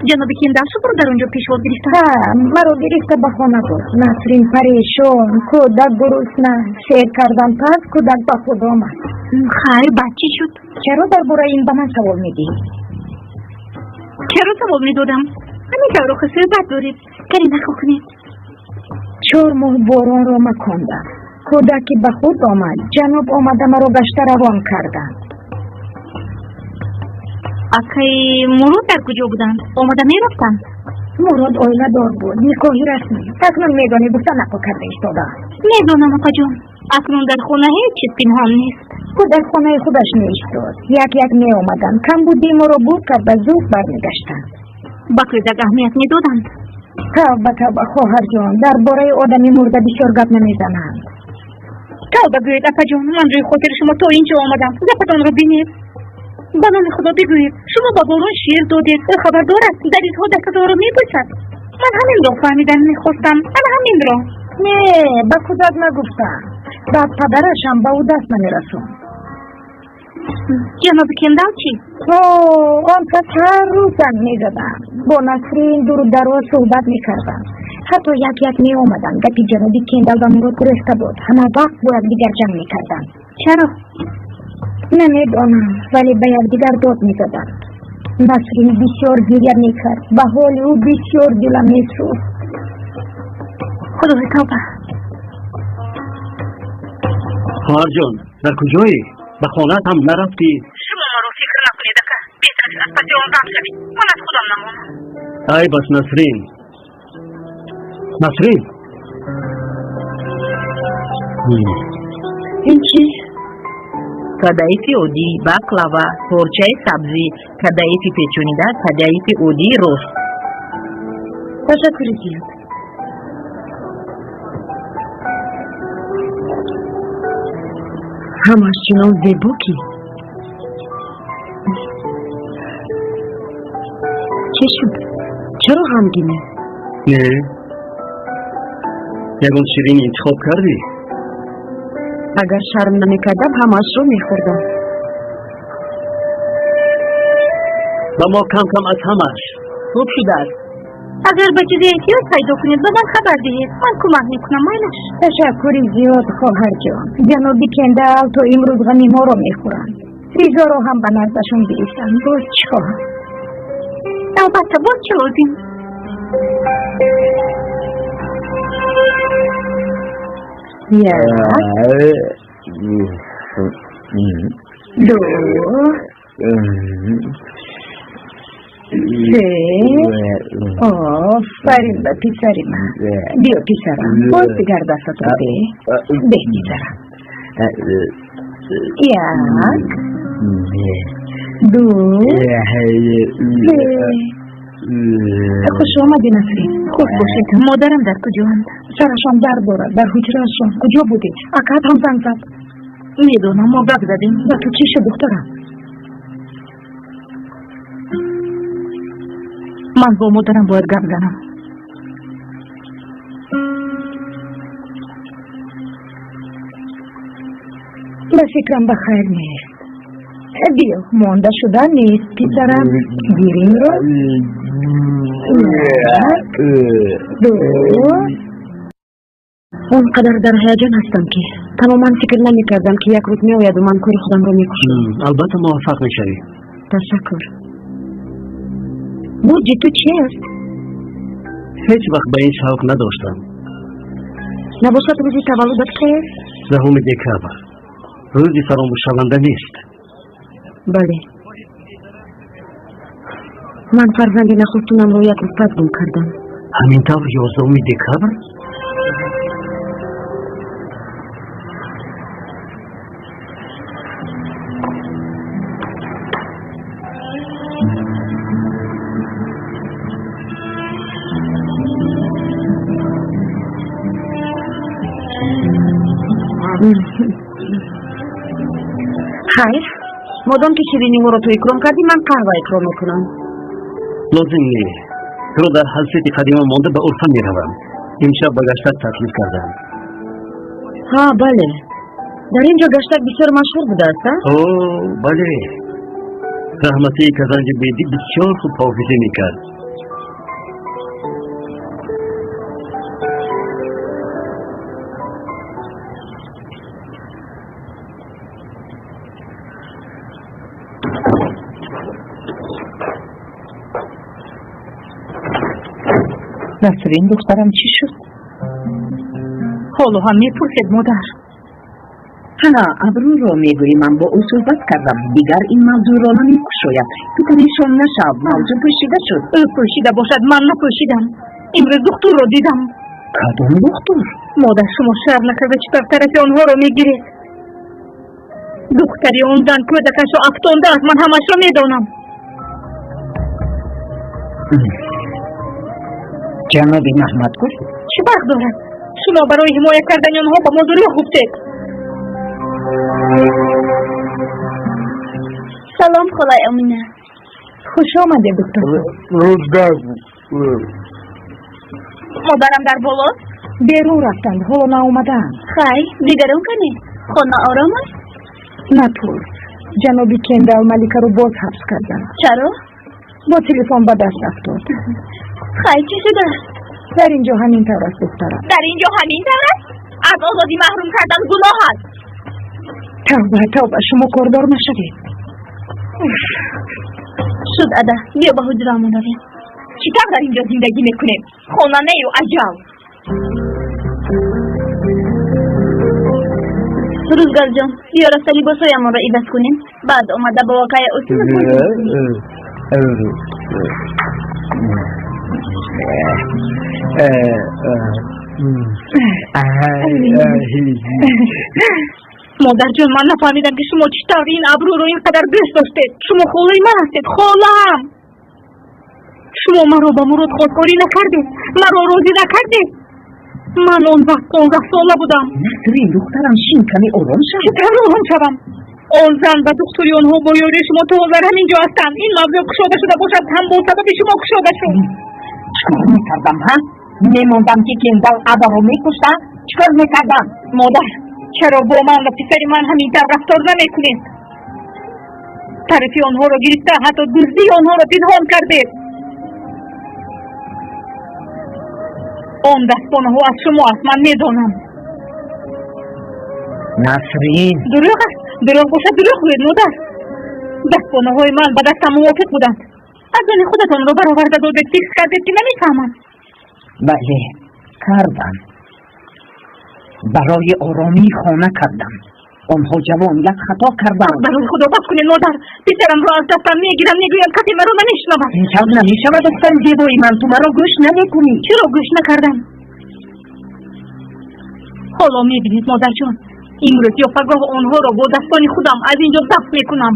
جنابی کندال شکر در اونجا پیشوا گرفتن؟ ها، مرا گرفته به خانه بود. نسرین پریشان، کودک گرسنه. سیر کردم پس کودک به خود آمد. خیر بچه شد. چرا درباره این به من سوال میدی؟ چرا سوال میدادم؟ همین که رو صحبت دارید. کاری نخو کنید. 4 ماه باران را مکاندم. کودکی به خود آمد. جناب آمده مرا گشته روان کردند. اکی مراد در کجا بودند؟ آمده میرفتند؟ مراد آیله دار بود. نکاحی رسمی. اکنون میدانی گفته نکو کرده ایستاده. میدانم آقا جان. اکنون در خانه هیچ چیز پنهان نیست. کودک خانه خودش نیستاد. یک می آمدند. کم بودی ما را بود کرد به زود برمیگشتند. ба кӯдак аҳамият медоданд. тавба хоҳарҷон, дар бораи одами мурда бисёр гап намезананд. тавба гӯед акаҷон, ман рӯи хотири шумо то инҷо омадам. гапатонро бинед. ба номи худо бигӯед, шумо ба борон шеър додед. ӯ хабардор аст даридҳо дастаро мебусад. ман ҳаминро фаҳмидан мехостам. ана ҳаминро. не, ба кӯдак нагуфтам. баъд падарашам ба ӯ даст намерасон. ҷаноби кендал чӣ? он пас ҳар рӯз занг мезаданд. бо Насрин дуруд дароз суҳбат мекарданд. ҳатто як меомаданд. гапи ҷаноби Кендал ва Мурод гурехта буд. ҳама вақт бо якдигар ҷанг мекарданд. чаро? намедонам, вале ба якдигар дод мезаданд. Насрин бисёр гирья мекард. ба ҳоли ӯ бисёр дилам месӯхт. худои тавба. хоҳарҷон, дар куҷоӣ? ба хонаат ҳам нарафтӣ? шумо маро фикр накунед ака. беҳтар аст паси он зам шавед. ман аз худам намонам. ай бас Насрин. Насрин? ин чӣ? кадаифи одӣ, баклава, порчаи сабзӣ, кадаифи печонида, кадаифи одӣ рост. ташаккури зиёд. ҳамаш чунон зебо ки чӣ шуд? чаро ғамгинӣ? не, ягон ширин интихоб кардӣ? агар шарм намекардам ҳамаашро мехӯрдам. ба мо кам аз ҳамаш хуб шудааст. агар ба чизе эҳтиёҷ пайдо кунед ба ман хабар диҳед. ман кӯмак мекунам. майлаш. ташаккури зиёд хоҳарҷон. ҷаноби Кендал то имрӯз ғами моро мехӯранд. ризоро ҳам ба наздашон биристанд. боз чӣ хоҳам? албатта боз чӣ лозим? ду офарин ба писари ман. биё писарам, боз дигар дастатро де. беҳ писарам. як ду хуш омадӣ Насрин. хуб бошед. модарам дар куҷоанд? сарашон дард дорад. дар ҳуҷраашон. куҷо будӣ? акаат ҳам занг зад? медонам, мо гап задем. ба ту чӣ шуд духтарам? ман бо модарам бояд гап занам. ба фикрам ба хайр нест. биё, монда шуда нест писарам. гиринро ду. он қадар дар ҳаяҷон ҳастам ки тамоман фикр намекардам ки як рӯз меояду ман кори худамро мекушам. албатта муваффақ мешавӣ. ташаккур. бурҷи ту чи аст? ҳеҷ вақт ба ин шавқ надоштам. набошад рӯзи таваллудат қайс? 10 декабр. рӯзи фаромӯшшаванда нест. бале. ман фарзанди нахустунамро як рӯз пас гум кардам. ҳамин тавр 11 декабр? хайр, модом ки ширини моро ту икром кардӣ, ман қаҳва икром мекунам. лозим не. туро дар ҳайсияти қадима монда ба урфа меравам. имшаб ба гаштак таклиф кардам. ҳа, бале. дар ин ҷо гаштак бисёр машҳур будааст? о, бале. раҳматии казанҷибеди бисёр хуб ҳофизӣ мекард. Насрин духтарам чӣ шуд? ҳоло ҳам мепурсед модар? ҳана абрӯро мегӯӣ. ман бо ӯ суҳбат кардам. дигар ин мавзӯъро намекушоям. ту парешон нашав. мавзӯъ пӯшида шуд. ӯ пӯшида бошад, ман напӯшидам. имрӯз духтурро дидам. кадом духтур? модар шумо шарм накарда чӣ тавр тарафи онҳоро мегиред? духтари он зан кӯдакашро афтондааст. ман ҳамашро медонам. جنابی محمد گل چه فرق دارد؟ شما برای حمایت کردن آنها با ما دروغ گفتید. سلام خالای امینه. خوش آمده دکتر. روزگار مادرم در بالاست؟ بیرون رفتند، حالا ناآمدند. خیر نگران کنید. خانه آرام است؟ نه طور. جنابی کندال ملیکا رو باز حبس کردند. چرا؟ با تلفن به دست افتاد. خیر چی شده؟ در اینجا همین طور است دخترم. در اینجا همین طور است؟ از آزادی محروم کردن گناه است. توبه توبه، شما کاردار نشوید. شد اده بیا به حجرمون رویم. چیکار در اینجا زندگی میکنیم؟ خانه و عجل. روزگار جان بیا رفته لباسایمان را عوض کنیم، بعد آمده با واقعه اصول مادر جان من نفهمیدم که شما چطور این ابرو رو اینقدر دوست داشتید. شما خالای من هستید. خالم شما من رو با مراد خودکاری نکردید، من رو راضی نکردید. من اون وقت 15 ساله بودم. نسرین دخترم شین کمی آرام شد. چطور آرام شوم؟ آن زن و دکتری آنها با یاری شما تو حاضر همینجا هستند. این موضوع گشوده شده باشد هم با سبب شما گشوده شد. چکار میکردم ها؟ میموندم که کندال ادا رو میکشتم؟ چکار میکردم؟ مادر چرا با من و پسر من همین در رفتار نمیکنید؟ طرفی آنها را گرفته، حتی دزدی آنها را پنهان کردید. آن دستانه ها از شما است، من میدانم. نسرین دروغ است. دروغ باشد دروغ گوید مادر. دستانه های من به دستم موافق بودند. از آن خودتان را برآورده دادید، فکر کردید که نمیفهمم. بله کردم. برای آرامی خانه کردم. آنها جوان یک خطا کردم. برای خدا بس کنید مادر. پسرم را از دستم میگیرم، میگویم کسی مرا نمیشنود. اینجا نمیشود دختر زیبایی من، تو مرا گوش نمیکنی. چرا گوش نکردم؟ حالا میبینید مادر جان، امروز یافتگاه آنها را با دستان خودم از اینجا دفع میکنم.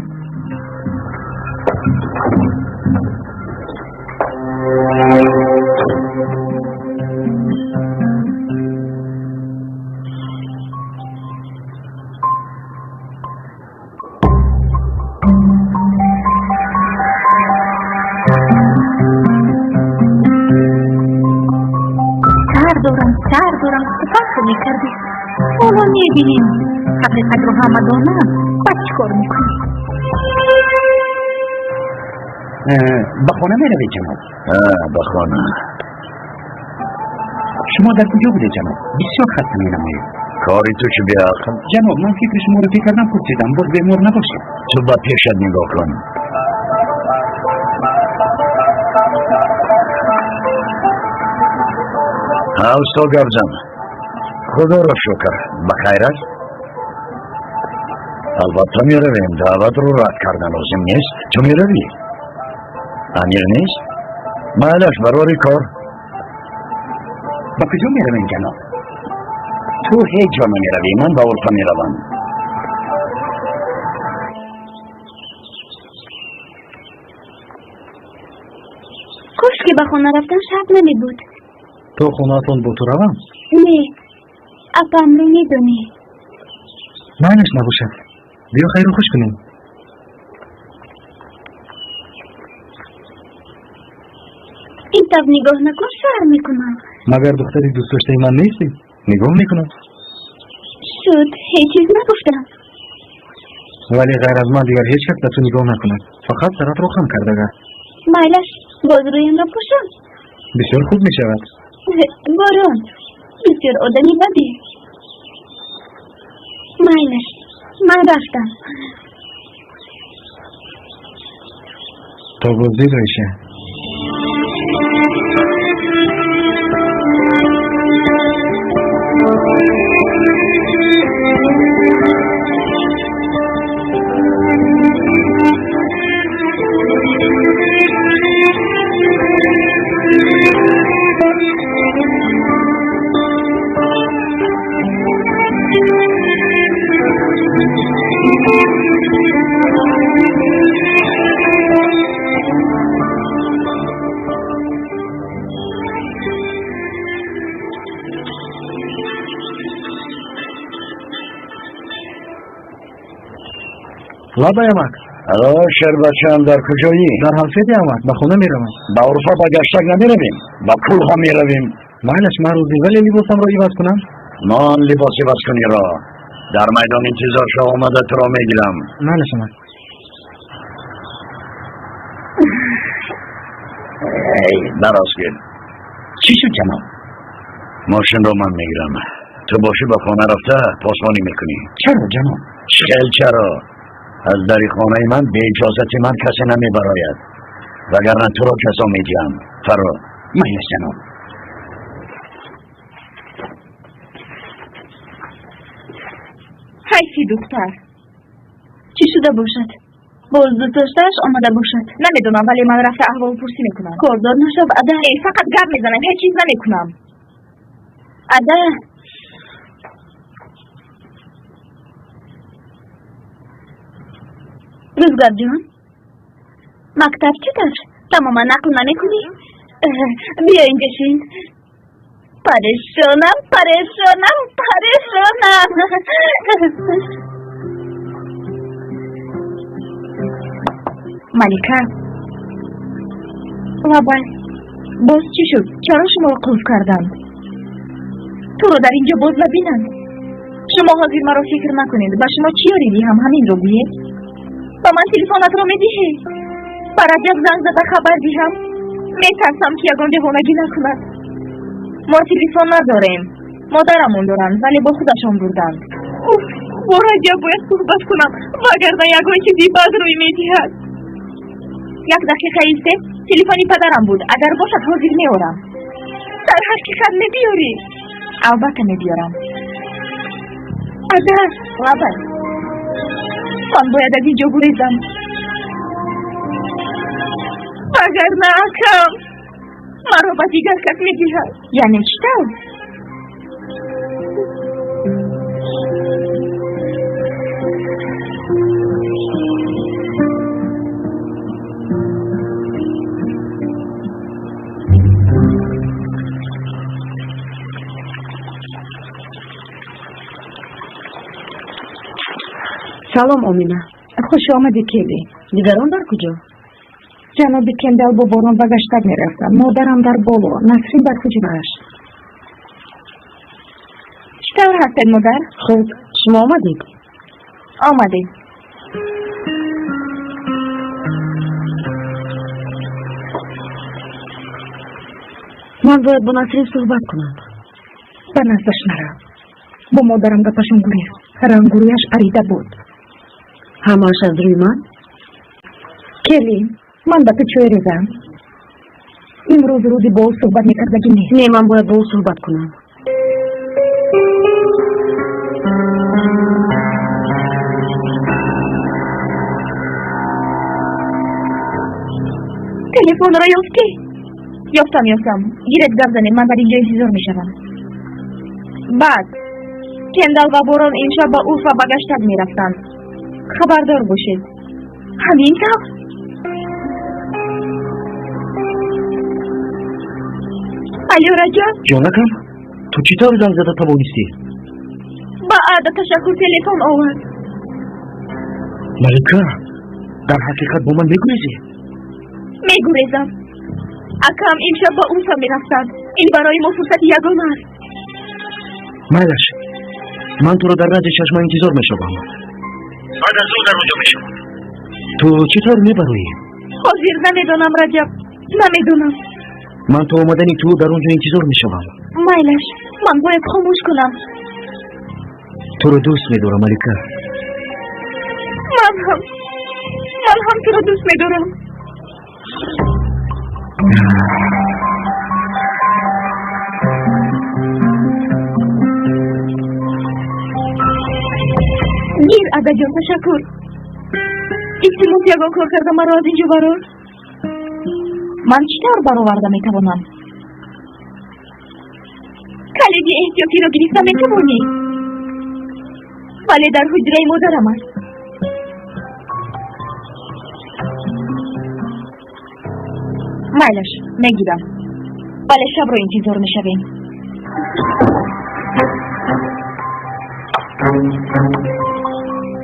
کار دارم تفکر میکردی. حالا میبینیم حقیقت رو همه دانم. بس چیکار میکنی؟ به خانه میروی جناب؟ به خانه. شما در کجا بوده جناب؟ بسیار خسته مینمایید. کاری تو چه بیاخم؟ جناب من فکر شما رو فکر پرسیدم، باز بیمار نباشید. تو با پیشت نگاه کن. اوستا گفزم خدا را شکر بخیر است. البته میرویم، دعوت رو رد کردن لازم نیست. تو میروی؟ امیر نیست؟ مالش برای کار. با کجا میرویم جناب؟ تو هیچ جا نمیروی، من با ارفا میروم. کاش که به خانه رفتن شب نمی بود. تو خونهاتون با تو روم؟ نه اپم رو میدونی. معنیش نباشد. بیا خیر خوش کنیم. این تب نگاه نکن، شعر میکنم. مگر دختری دوست داشته من نیستی؟ نگاه میکنم. شد هیچ چیز نگفتم. ولی غیر از من دیگر هیچ کس به تو نگاه نکند. فقط سرت رو خم کرده گر. مایلش باز رویم را پوشم. بسیار خوب میشود. باران بسیار آدمی بدی. مایلش من رفتم. تا بازدید رویشه. لابای امک شر بچه‌ام در کجایی؟ در همسایت امک به خونه میروم. به اروپا با گشتک نمیرویم، با پول ها میرویم. مایلش من روزی ولی لباسم را عوض کنم. من لباس عوض کنی را در میدان انتظار شو، آمده تو را میگیرم. مایلش امک. دراز گیر. چی شد جناب؟ ماشین را من میگیرم، تو باشی به خانه رفته پاسبانی میکنی. چرا جناب؟ خیل چرا؟ از دری خانه من به اجازت من کسی نمیبراید، وگرنه تو را کسا میدیم. فرا. مایلش جناب. حیفی دختر. چی شده باشد؟ باز دوست داشتهش آمده باشد. نمیدونم ولی من رفته احوال پرسی میکنم. کاردار نشد اده. فقط گپ میزنم، هیچ چیز نمیکنم. اده. روزگار جان، مکتب چطور؟ تماما نقل نمیکنی؟ بیا اینجا شین. پریشانم. ملیکه لابای باز چی شد؟ چرا شما را قلف کردند؟ تو رو در اینجا باز نبینند. شما حاضر مرا فکر نکنید. به شما چی یاری هم همین رو بیه؟ با من تلفنت رو میدیه؟ برای جب زنگ زده خبر دیهم. میترسم که یگان دیوانگی نکند. ما تلفن نداریم، مادرمون دارن ولی با خودشان بردند. با رجب باید صحبت کنم وگرنه یگان چیزی بد روی میدهد. یک دقیقه ایسته، تلفنی پدرم بود. اگر باشد حاضر میارم. در حقیقت نمیاری؟ البته میبیارم. اگر لابد من باید از اینجا گریزم، اگر نه اکم مرا به دیگر کس میگیرد. یعنی چطور؟ سلام آمینا. خوش آمدی کلی. دیگران در کجا؟ جناب کندل با باران و گشتک میرفتن. مادرم در بالا، نسرین در کوچه‌اش. چطور هستید مادر؟ خب شما آمدید؟ آمدیم. من باید با نسرین صحبت کنم. به نزدش نرو. با مادرم گپشون گریخت. رنگوریش پریده بود. همه‌اش از روی من؟ کلی، من به تو چوی ریزم. امروز روزی با او صحبت میکردگی نیست. نه، من باید با او صحبت کنم. تلفن را یافتی؟ یافتم. گیرت گپ زنید، من در اینجا انتظار میشوم. بعد کندل و باران امشب با اورفا به گشتک میرفتند. خبردار باشید. همین طور؟ الو رجب؟ جانکم تو چطور زنگ زده توانستی؟ با عاده تشکر تلفن آورد. ملیکه در حقیقت با من میگریزی؟ میگریزم. اکم امشب با اورفا میرفتند. این برای ما فرصت یگانه است. مایلش من تو را در رد چشم انتظار میشوم. بعد از او در اونجا میشم. تو چطور میبروی؟ حاضر نمیدونم رجب، نمیدونم. من تو آمدنی تو در اونجا انتظار میشوم. مایلش من باید خاموش کنم. تو رو دوست میدارم ملیکه. من هم تو رو دوست میدارم. گیر ادا جان، تشکر. احتمال یگان کار کرده مرا از اینجا برار. من چطور برآورده میتوانم؟ کلیدی احتیاطی را گرفته میتوانی، ولی در حجره مادرم است. مایلش میگیرم، ولی شب را انتظار میشویم.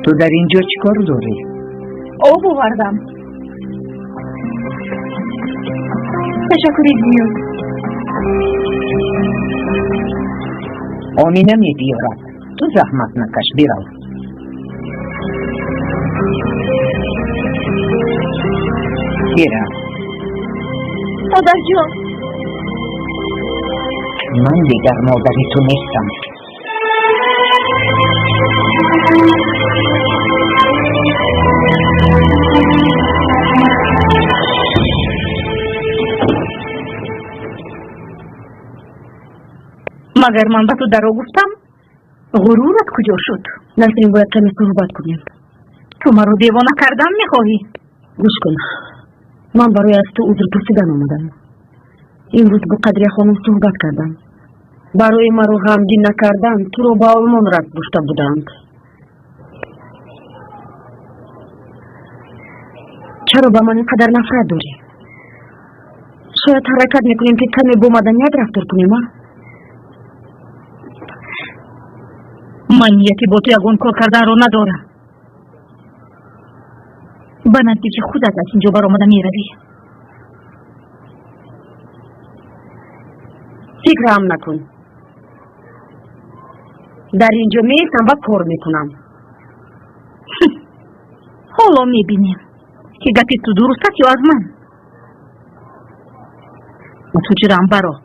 تو در اینجا چیکار داری؟ آب آوردم. تشکر ایزمیون. آمینه می بیارد. تو زحمت نکش بیرو. بیرو. مادر جان. من دیگر مادری تو نیستم. مگر من به تو درو گفتم؟ غرورت کجا شد؟ نسرین باید کمی صحبت کنیم. تو مرا دیوانه کردن میخواهی؟ گوش کن. من برای از تو عذر پرسیدن آمدم. امروز با قدریه خانم صحبت کردم. برای مرا غمگین نکردن تو رو به آلمان رفت گفته بودند. چرا با من اینقدر نفرت داری؟ شاید حرکت میکنیم که کمی با مدنیت رفتار کنیم. من نیتی با تو یگان کار کردن رو ندارم. به نتیجه خودت از اینجا برآمده میروی. فکر هم نکن. در اینجا میستم و کار میکنم. حالا میبینیم که گپی تو درست است یا از من. تو جرم برا.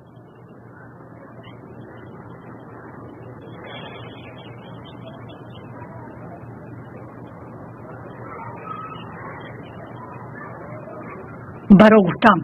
برا گفتم.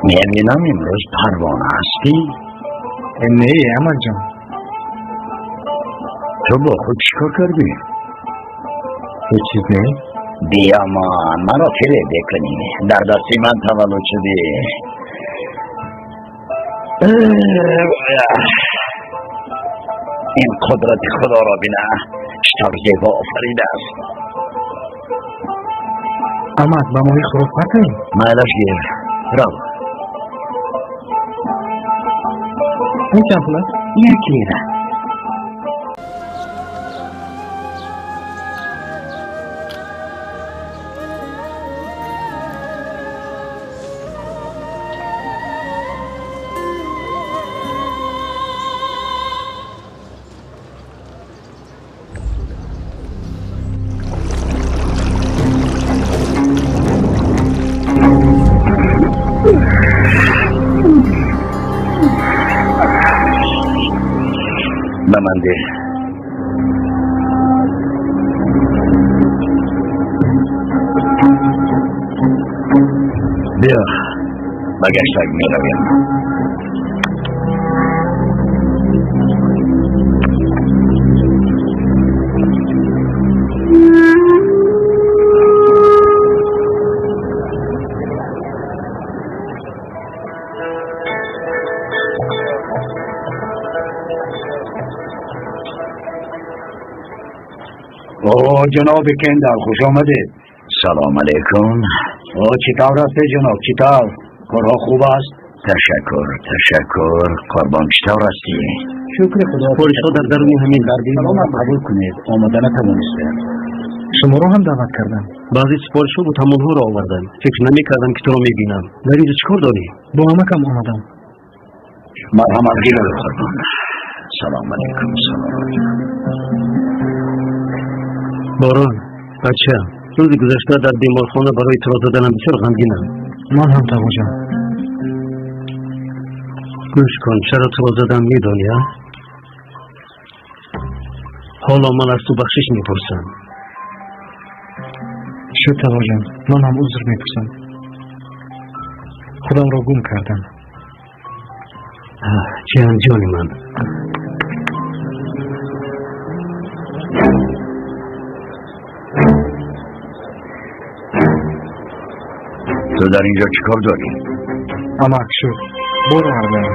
میبینم امروز پروانه هستی؟ نه احمد جان. تو با خود چیکار کردی؟ هیچ چیز نه؟ بیا من مرا فره بکنی. در دستی من تولد شدی. این قدرت خدا را بینه. چطور زیبا آفریده است. احمد با ماهی خروف نکنی؟ مالش گیر رو. این چند پولت؟ 1 لیره. به من ده. بیا بگشتک می رویم. جناب کندل خوش آمدید. سلام علیکم. چطور است جناب؟ چطور؟ کارها خوب است؟ تشکر. قربان چطور هستی؟ شکر خدا. سپارش‌ها در درون همین سلامت قبول کنید. آمده نتوانسته. شما رو هم دعوت کردم. بعضی سپارش‌ها و تمن‌ها رو آوردن. فکر نمی‌کردم که تو رو می‌بینم. در اینجا چیکار داری؟ با عمکم آمدم. مرحمت گیرد قربان. سلام علیکم. باران بچه روزی گذشته در بیمارخانه برای تو را زدنم بسیار غمگینم. من هم تواجم. گوش کن چرا تو را زدم میدانی ها؟ حالا من از تو بخشش میپرسم. شد تواجم من هم عذر میپرسم. خودم را گم کردم. جان جان من، تو در اینجا چیکار داری؟ امک شد. برو هردم.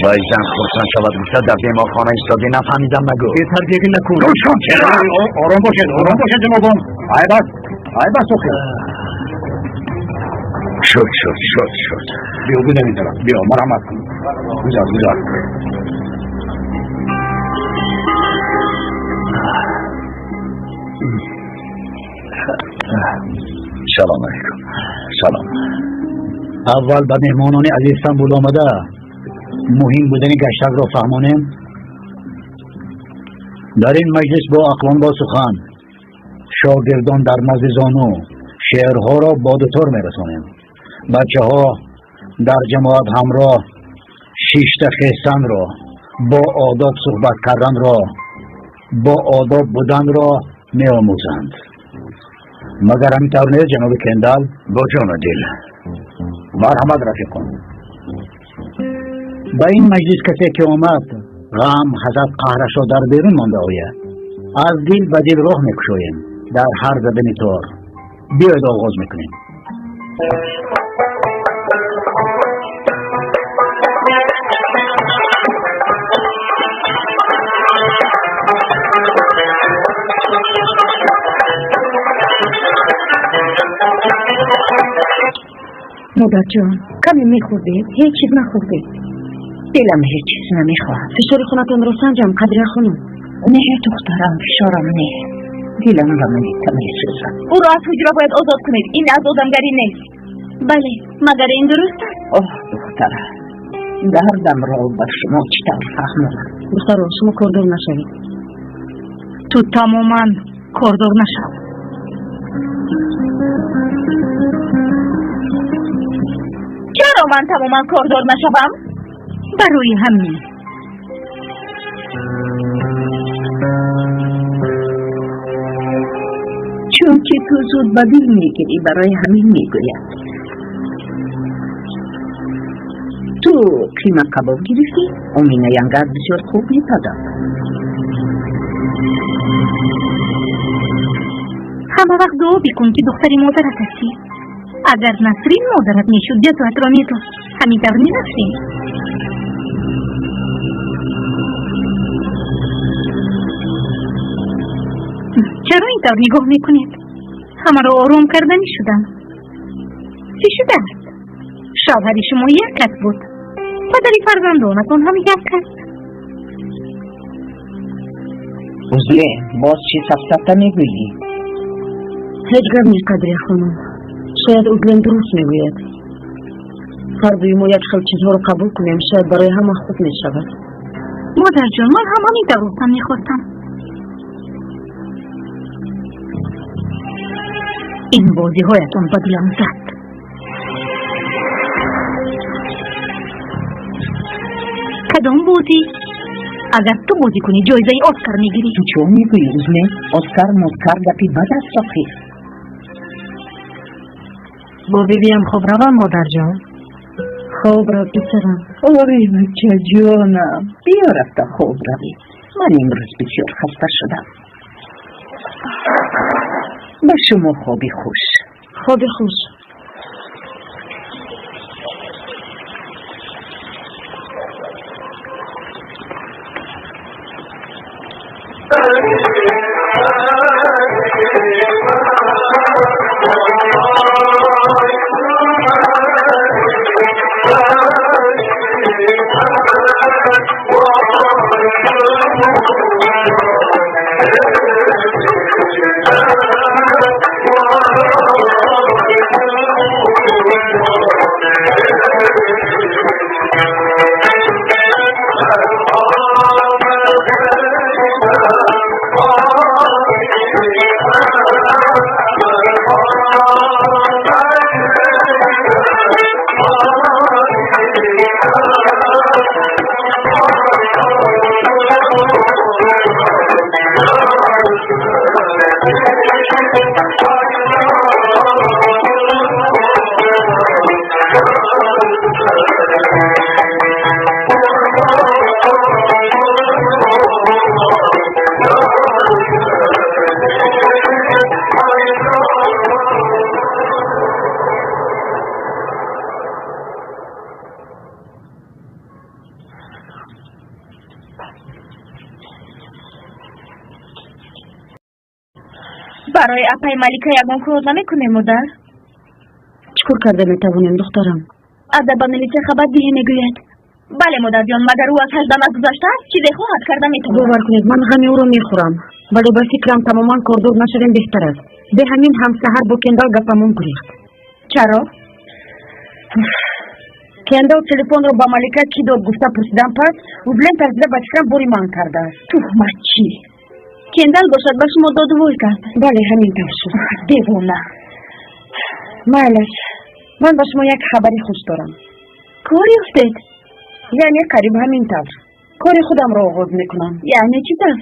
باید زن خورسان شود گفته در بیمارخانه ایستادی نفهمیدم نگو. بهتر گریه نکن. روشان چرا؟ آرام باشید جنابان. ای بس اوکی. شد. بیا بودم این طرف. بیا مرحمت کن. گذار. سلام علیکم. سلام. اول به مهمانان از استانبول آمده مهم بودن گشتک را فهمانیم. در این مجلس با اقوام با سخن شاگردان در نزد زانو شعرها را با دوتار میرسانیم. بچه ها در جماعت همراه شیشت خیستن را، با آداب صحبت کردن را، با آداب بودن را می آموزند. مگر همینطور نیست جناب کندل؟ با جان و دل. مرحمت رفیق کن. با این مجلس کسی که آمد غم، حسد، قهرش را در بیرون مانده آید. از دل به دل راه میکشویم. در هر زبان طور بیاید آغاز میکنیم. مادر جان کمی میخوردید؟ هیچ چیز نخوردید؟ دلم هیچ چیز نمیخواهد. فشار خونتان را سنجم قدریه خانم. نه دخترم، فشارم نه. دلم را نمیتم میسوزم. او را از حجره باید آزاد کنید. این از آدمگری نیست. بله مگر این درست است؟ اوه دخترم، دردم را بر شما چطور فهمونم؟ دختر شما کاردار نشوید. تو تماما کاردار نشو. چرا من تماما کاردار نشوم؟ برای همین. چون که تو زود به دل میگیری برای همین میگویم. تو قیمه کباب گرفتی؟ امینه ینگر بسیار خوب میپدد. همه وقت دعا بکن که دختری مادرت هستی. اگر نسرین مادرت میشد جزوت را میدو. همین در می نسرین. چرا این طور نگاه میکنید؟ همه را آروم کردنی شدم. چی شده است؟ شوهری شما یک کس بود. پدری فرزندانتون هم یک کس. اوزله باز چی سفسفته میگویی؟ هیچ گپ نیست قدریه خانم. شاید اوزلین درست میگوید. هر دوی ما یک خیل چیزها رو قبول کنیم شاید برای همه خوب میشود. مادر جان من همین درستم میخواستم. این بازی هایتون با دلم زد. کدام بازی؟ اگر تو بازی کنی جایزه اسکار میگیری. تو چون میگویی اوزله؟ اسکار مسکر گپی بد است رفیق. با بیبیم خوب روان مادر جان. خوب رو پسرم. آره بچه جانم، بیا رفته خوب روی. من امروز بسیار خسته شدم. به شما خوبی خوش. خوبی خوش. برای اپای ملیکا یگان کار نمیکنه مادر؟ چکار کرده میتوانیم دخترم؟ ادب نویسه خبر دیگه میگوید. بله مادر جان، مگر او از 18 ماه گذشته است چیزی خواهد کرده میتونه. باور کنید من غمی او رو میخورم، ولی با فکرم تماما کاردور نشدیم بهتر است. به همین هم سحر با کندال گپمون گریخت. چرا؟ کندال تلفن رو با ملیکا کی داد گفته پرسیدم، پس او بلند ترسیده با فکرم بوری من کرده است. تهمت چی؟ کندال باشد به شما داد وای کرد. بله همین طور شد. دیوانه. معلش من با شما یک خبری خوش دارم. کاری افتاد؟ یعنی قریب همین طور کاری خودم رو آغاز میکنم. یعنی چی طور؟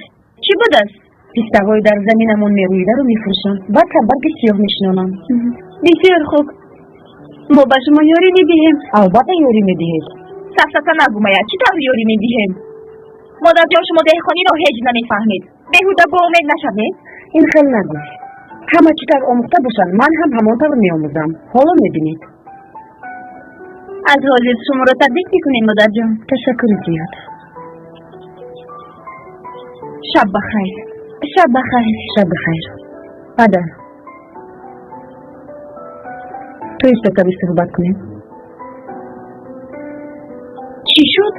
چی بود است؟ پیسته‌های در زمینمون میرویده رو میفروشم، بعد برگ سیاه میشنونم. بسیار خوب. ما به شما یاری میدهیم. البته یاری میدهید. سفسطه نگوماید چی طور یاری میدهیم؟ مادر جان شما دهخانی رو هیچ نمیفهمید. بهوده با امید نشوید. این خیلی نگو. همه چی طور آموخته باشن، من هم همانطور میآموزم. حالا میبینید. از حاضر شما رو تبریک میکنیم مادر جان. تشکر زیاد. شب بخیر. شب بخیر. شب بخیر. عدل تو ایست کبی صحبت کنیم. چی شد؟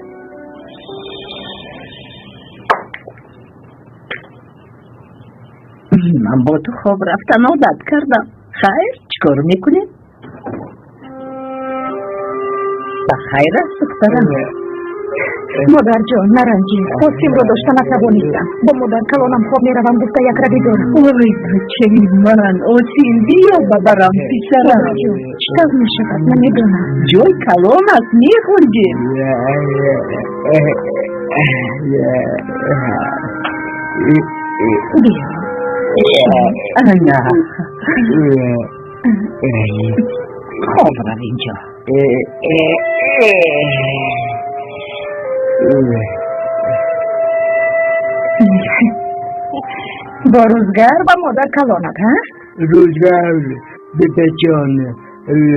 من با تو خواب رفتن عادت کردم. خیر چیکار میکنی؟ بخیر است دخترم. مادر جان نرنجی، خواستیم رو داشتن نتوانیستم. با مادر کلانم خواب میروم گفته یک روی دارم. اوی بچه من آسین بیا ببرم پیسرم. چطور میشود نمیدونم. جای کلان است میخونجیم. بیا نه خواب رو اینجا. با روزگار با مادر کلانت ها؟ روزگار به بچان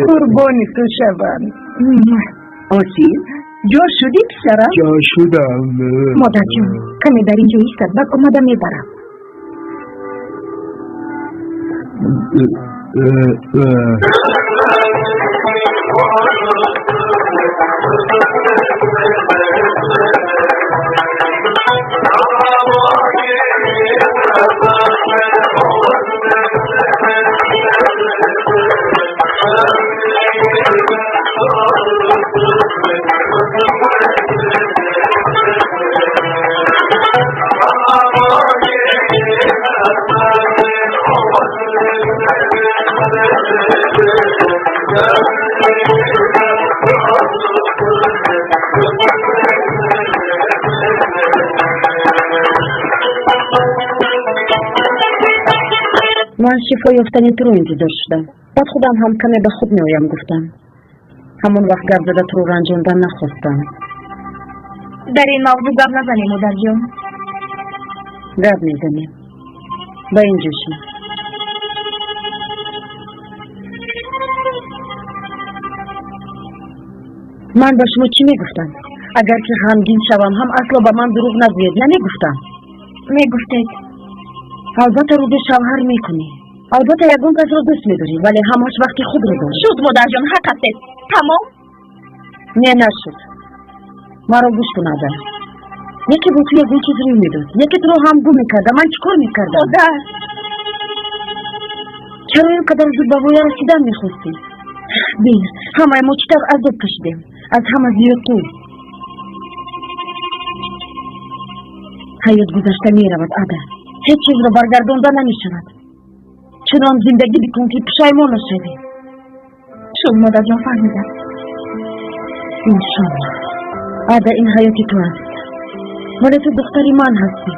قربانی تو شبم. آسین جا شدی پسرم؟ جا شدم. مادر جان کمی در اینجا ایستد بعد اومده میبرم. من شفا یافتنی تو رو انتظار شدم. بعد خودم هم کمی به خود میایم گفتم. همون وقت گپ زده تو رو رنجاندن نخواستم. در این موضوع گپ نزنیم مادر جان. گپ میزنیم. با این جوشی. من با شما چی میگفتم؟ اگر که غمگین شوم هم اصلا با من دروغ نگوید نمیگفتم. میگفتید. البته رو به شوهر میکنی. البته یگان کس رو دوست میداری ولی همش وقتی خود رو داری. شد مادر جان حق هستید. تمام؟ نه نشد. مرا گوش کن عدل. یکی با تو یگان چیز روی میداد. یکی تو رو هم گو میکرده. من چیکار میکردم؟ مادر چرا اینقدر زود به وای رسیدن میخواستی؟ بین همه ما چطور عذاب کشیدیم. از همه زیاد تو. حیات گذشته میرود عدل. هیچ چیز رو برگردانده نمیشود. چنان زندگی بکن که پشیمان نشوی. شد مادر جان فهمیدم. انشالله عده این حیاتی تو است. ولی تو دختری من هستی.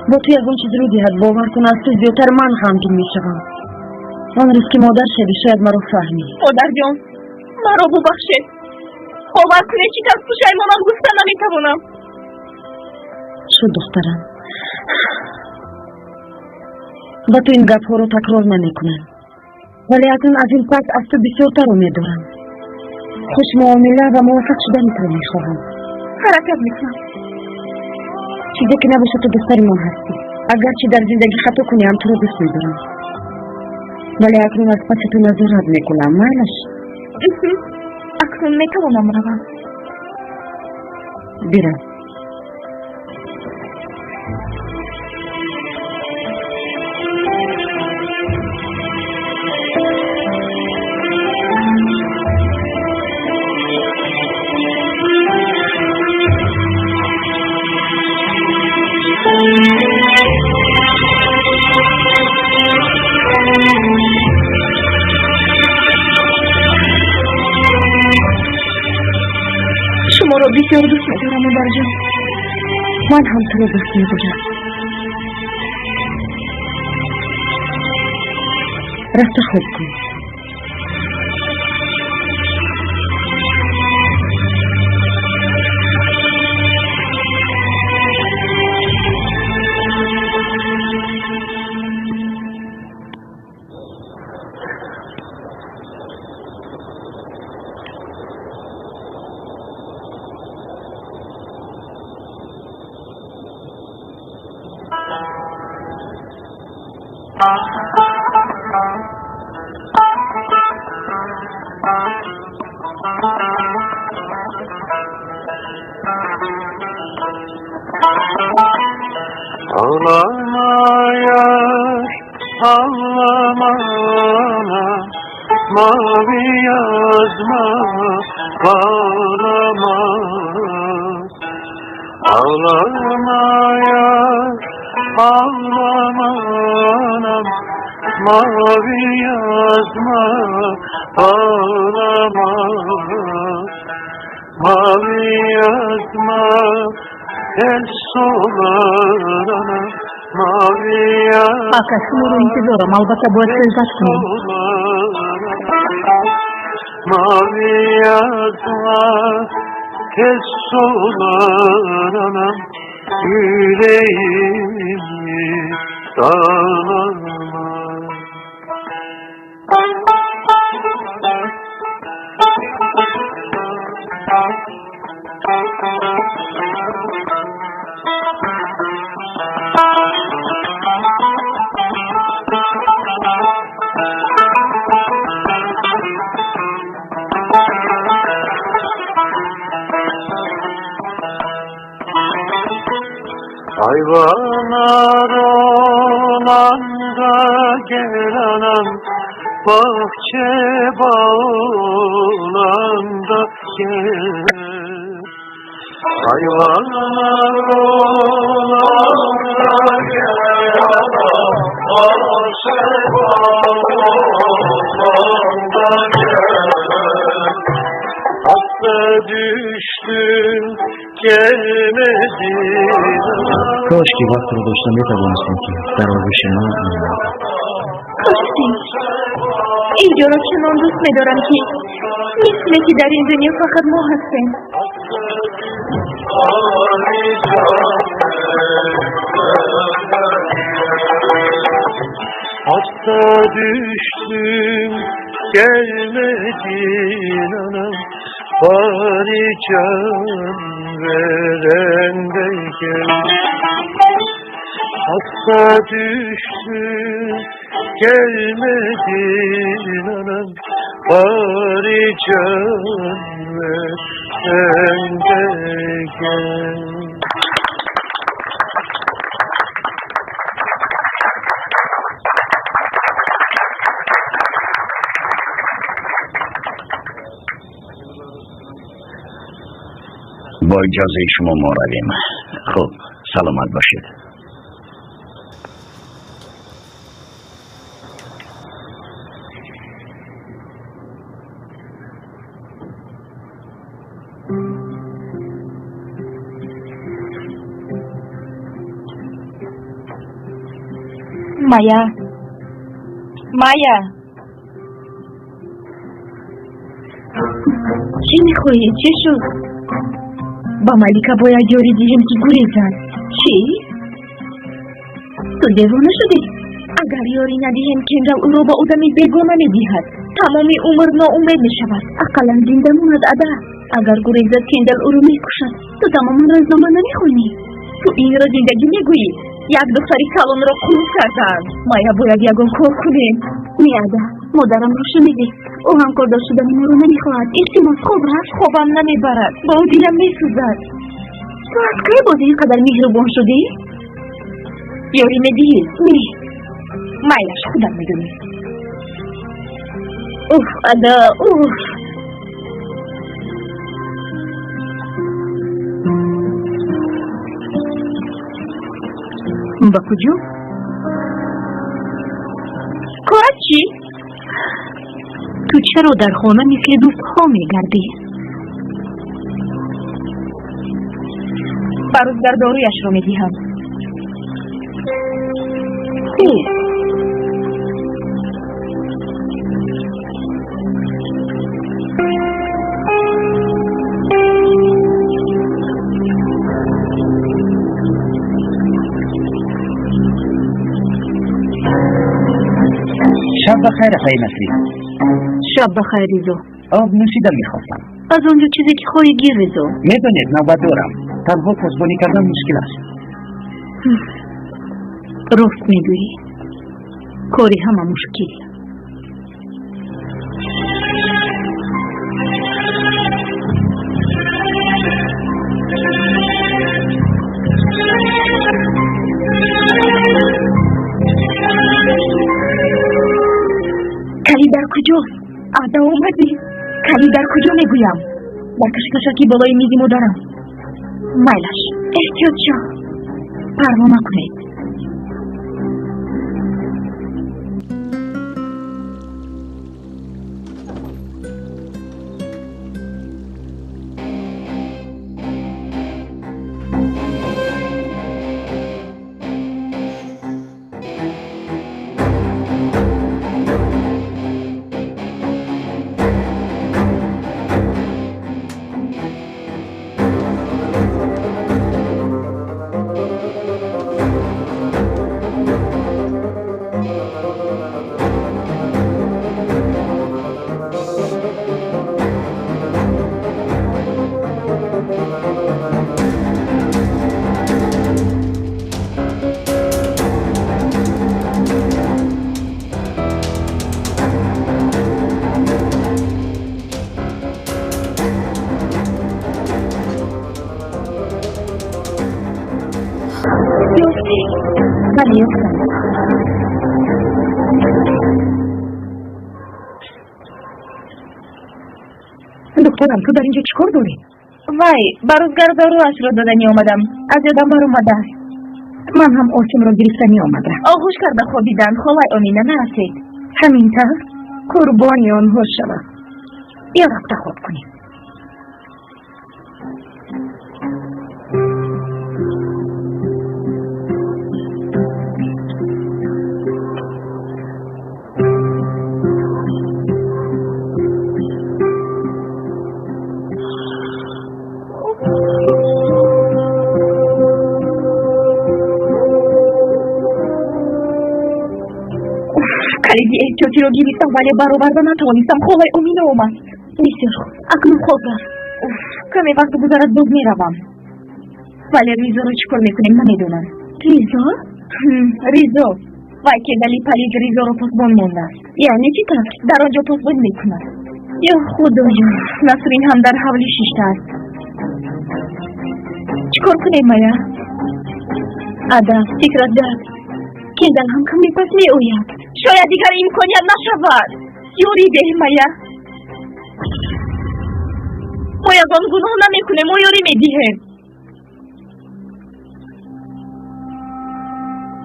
با تو یکون چیز رو دهد باور کن از تو زیادتر من غمگین میشوم. آن روز که مادر شدی شاید مرا فهمی. مادر جان مرا ببخشید. باور کنید چی از پشیمانم گفته نمیتوانم. شد دخترم. با تو این گپ ها رو تکرار نمیکنم. ولی از این پس از تو بسیارتر امید دارم. خوش معامله و موفق شدن تو رو میخواهم. حرکت میکنم. چیزی که نباشه تو دختری من هستی. اگر چی در زندگی خطا کنی هم تو رو دوست میدارم. ولی اکنون از پس تو نظرات میکنم مالش اکنون میتوانم روم. برم. شما را بسیار دوست می‌دارم مادر جان. من هم تو رو دوست می‌دارم. رفت خوب کن. Ağlamayar, ağlamana, mavi yazma, ağlama. Ağlamayar, ağlamana, mavi yazma, ağlama. Mavi yazma, el solarana, mavi yazma. Aka, şunu intizorım, albatta bu etkiler. Mavi yazma, el solarana, yüreğimi dağlama. Hayvanlar olanda gelenem, bahçe bağlanda gel. Hayvanlar olanda gelenem, bahçe bağlanda gel. Hasta düştüm gelmedin. Koşki vaqt رو داشتم میتوانستم که در آغوش ما می‌ماندم. کاشکی اینجا را چنان دوست می‌دارم که می‌تونه که در این دنیا فقط ما هستیم. Hasta düştüm gelmedin anam, bari can veren de gel. Hasta düştüm gelmedin anam, bari can veren de gel. با اجازه شما ما رویم. خب سلامت باشید. مایا مایا چی میخوایی؟ چی شد؟ با ملیکا باید جوری دیدیم که گریزن. چی؟ تو دیوانه شدی؟ اگر یاری ندیهم کندل او رو با آدمی بیگانه میدهد، تمامی عمر ناامید میشود. اقلا زنده ماند ادا. اگر گریزد کندل او رو میکشد. تو تمام روزنامه نمیخونی؟ تو این را زندگی میگویی؟ یک دختری کلان را خون کردن. مایا باید یگان کار کنیم. میاده مادرم رو شنیدی او هم کردار شدن ما رو نمیخواهد التماس خوب رفت خوابم نمیبرد با او دیلم میسوزد تو از که باز اینقدر مهربان شدی؟ یاری میدهی می مایلش خودم میدونی اوف ادا اوف با کجا؟ کارت چی؟ تو چرا در خانه مثل دوست ها میگردی؟ برازگر دارویش رو میدیم شب بخیر آقای نصری. شب بخیر ریزو آب نوشیدن میخواستم. از اونجا چیزی که خواهی گیر ریزو میدونید نوبت دارم. تنها پاسبانی کردن مشکل است. راست میگویی کاری همه مشکل کلی در کجا؟ ادا اومدی کلی در کجا میگویم در کشکشکی بالای میزی مادرم مایلش احتیاط شو پروا نکنید ولی افتاد دکترم تو در اینجا چیکار داری؟ وای برازگر داروش رو دادنی آمدم از یادم بر اومده من هم آسم را گرفتنی آمده آغوش کرده خوابیدن خواهی امینه نرسید همین طرف قربانی آنها شود یا رفته خواب کنیم کلیدی احتیاطی رو گرفتم ولی برآورده نتوانستم خواهی امینه آمد بسیار خوب اکنون خواب رفت کمی وقت گذرد باز میروم ولی ریزا رو چیکار میکنیم نمیدونم ریزا؟ ریزا وای که ولی پلید ریزا رو پاسبان مونده است یعنی چی طرف در آنجا پاسبان میکند یا خدایا نسرین هم در حوالی شیشته است چیکار کنیم مایا ادا فکرت دارد کندن هم کمی پس می اوید شاید دیگر امکانیت نشود یوری ده مایا ما از آن گناه نمیکنیم ما یوری میدهیم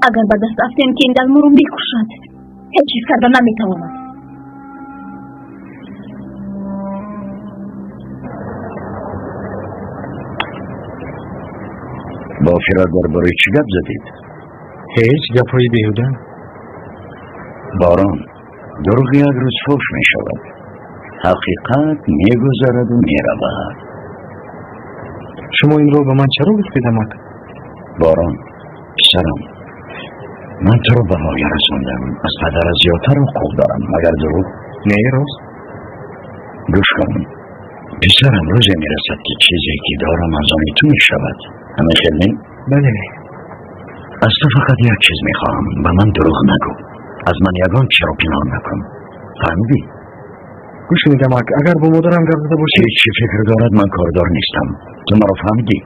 اگر به دست افتیم کندن ما رو میکشد هیچ چیز کرده نمیتواند با فرادر برای چی گپ زدید؟ هیچ گپهای بیهوده. باران دروغ یک روز فوش می شود حقیقت می گذرد و می رود شما این رو به من چرا گفتید اماد؟ باران پسرم من تو رو به مایه رساندم از پدر زیادتر حقوق دارم مگر دروغ؟ نه راست گوش کن پسرم روزی می رسد که چیزی که دارم از آن تو می شود همه خیلی؟ بله از تو فقط یک چیز می خواهم به من دروغ نگو از من یگان چرا پنهان نکن؟ فهمیدی؟ گوش میدم اگر با مادرم گپ زده باشی چی فکر دارد من کاردار نیستم. تو مرا فهمیدی؟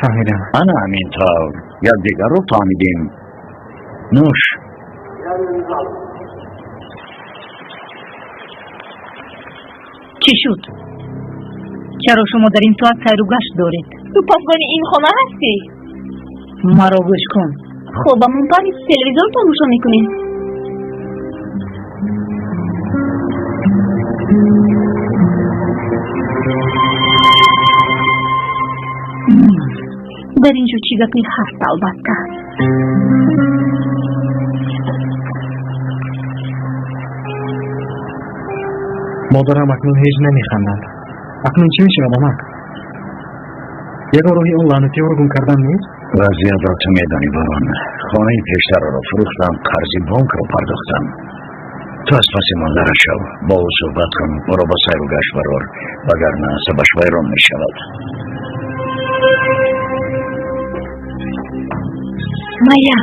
فهمیدم. انا همینطور یک دیگر رو فهمیدیم. نوش. چی شد؟ چرا شما در این ساعت سیر و گشت دارید؟ تو پاسبان این خانه هستی؟ مرا گوش کن. خب با من پاری تلویزیون تماشا میکنیم. در اینجا چی گپی هست البته. مادرم اکنون هیچ نمیخندد. اکنون چی میشه آدم؟ یک راهی اون لعنتی رو گم کردن نیست؟ وضعیت را تو میدانی باران. خانه پیشتر را فروختم، قرض بانک را پرداختم. تو از پس مادرش شو، با او صحبت کن، او را با سیر و گشت برار، وگرنه سبش ویران می شود. مایا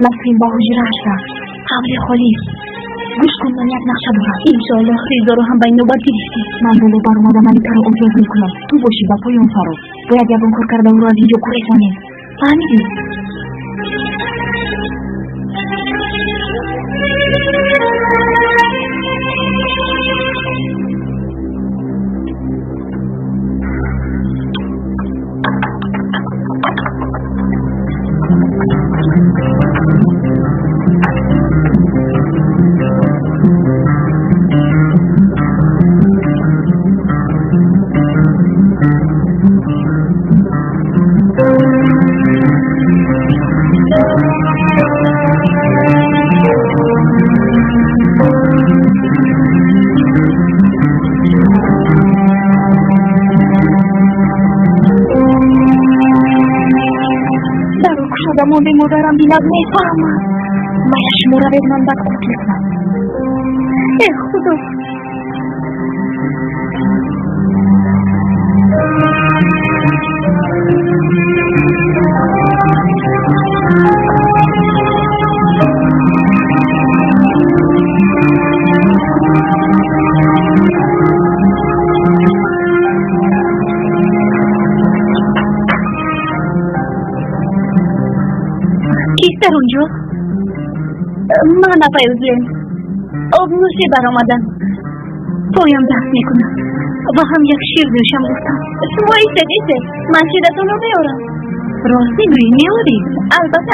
نسرین با حجره هستم. قبل خالی گوش کن، من یک نقشه دارم. انشاءالله خیزا رو هم به این نوبت گرفتی. من بلو بر اومدم ملیکه رو امتیاز میکنم. تو باشی با پای اون فرو. باید یکان کار کرده او رو از اینجا کوریسانیم. فهمیدی؟ مونده مادرم بیند میفهمم. باید شما را بگم بعد قتل کنم. ای خدا. کیست در اونجا؟ من افایوزلیم. آب نوشی برآمدن. پایم دست میکنم و هم یک شیر دوشم گفتم. شما ایسته من شیرتون رو بیارم. راستی گویی میاری؟ البته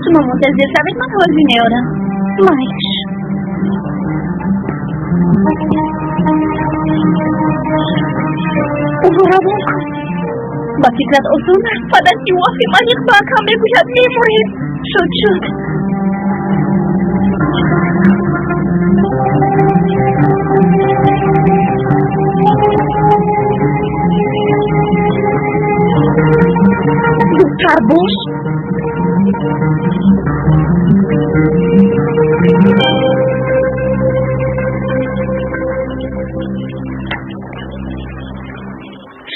شما منتظر شوید من حاضر میارم. مایش او را بکن. با فکرت اصول است. پدستی وقتی من یک باک هم بگوشد میمورید. شد دختر باش.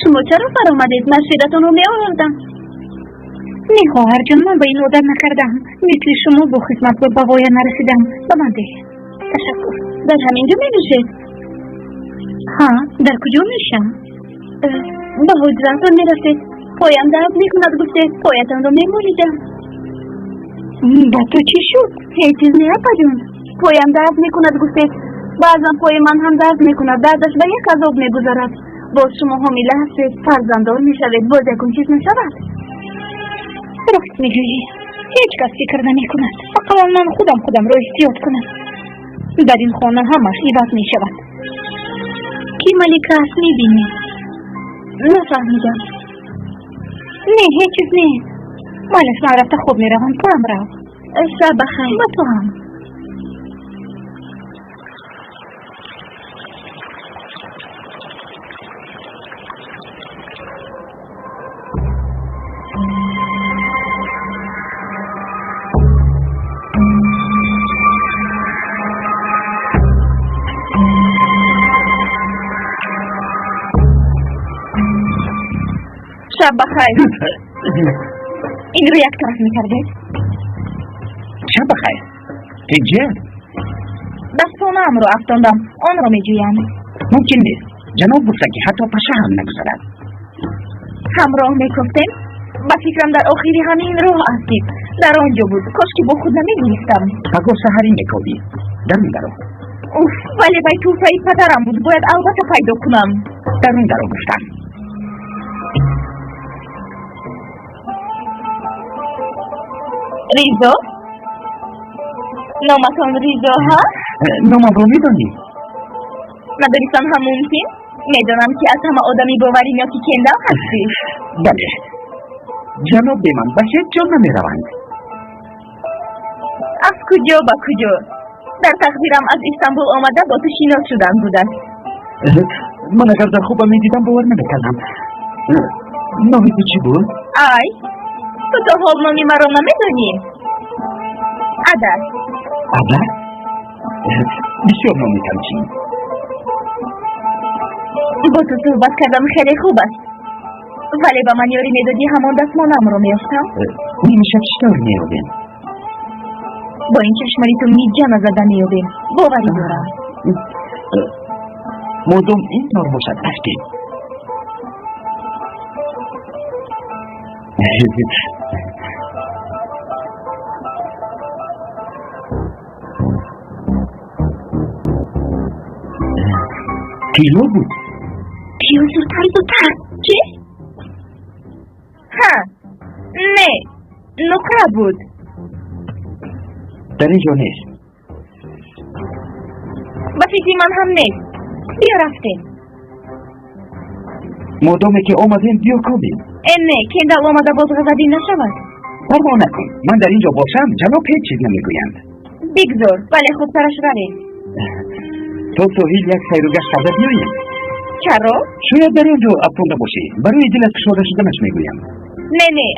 شما چرا برآمدید؟ من شیرتون رو میآوردم. نه خواهر جان، من به این عادت نکردم. مثل شما با خدمت به بقایا نرسیدم. به من ده. تشکر. در همینجا می نوشید؟ ها، در کجا میشم؟ به حجرتان می رسید. پایم درد می کند گفتید. پایتان رو می مولیدم. با تو چی شد؟ هیچ چیز نه اپا جون. پایم درد می کند گفتید. بعضا پای من هم درد می کند. دردش به یک عذاب می گذارد. باز شما حامیله هستید. فرزنددار می شوید. باز یکون چیز می شود. راست میگویی. هیچ کس فکر نمی کند. فقط من خودم رو احتیاط کنم. در این خانه همش عوض می شود. کی ملیکه است می بینی؟ نفهمیدم. نه هیچ چیز نیست. مالش من رفته خوب می روم. تو هم رو. شب بخیر. با تو هم. شب بخیر. این رو یک طرف میکرده؟ شب بخیر. تجه؟ دستانم رو افتاندم. آن رو میجویم. ممکن نیست. جناب گفتن که حتی پشه هم نگذارد. همراه میکفتیم؟ با فکرم در آخری همین راه هستید. در آنجا بود. کاش که با خود نمیگریستم. بگو سحری میکوبی. در اون درو. اوف، ولی بای توفه پدرم بود. باید البته پیدا کنم. در اون درو گفتم. ریزا؟ نامتان ریزا ها؟ نامم رو میدانی؟ نداریستان همونتین؟ میدانم که از همه آدمی باوریاتی کندم هستی. بله. جناب به من به هیچ جا نمیروند. از کجا با کجا؟ در تقدیرم از استانبول آمده با تو شناس شدن بود است. من اگر در خوبم میدیدم باور نمیکردم. نامی تو چی بود؟ ای تو تا حال نامی مرا نمیدانی؟ عدد. عدد؟ بسیار نامی تمچین. با تو صحبت کردم خیلی خوب است. ولی با من یاری میدادی همان دستمانم رو میفتم؟ نمیشه چطور میادیم؟ با این چشمانی تو میجم زده میادیم. باوری دارم. مردم این طور باشد رفتیم. کیلو بود. کیلو زودتر. چی؟ ها نه نقره بود. در اینجا نیست. با فکری من هم نیست. بیا رفتیم. مردمی که آمدیم بیا کنیم. نه کندل آمده باز غزدی نشود. پروا نکن. من در اینجا باشم جناب هیچ چیز نمیگویند. بگذار ولی خود سرش بره. تو سهیل یک سیر و گشت کرده بیاییم. چرا؟ شاید در اینجا افتاده باشی. برای دلت فشرده شدنش میگویم. نه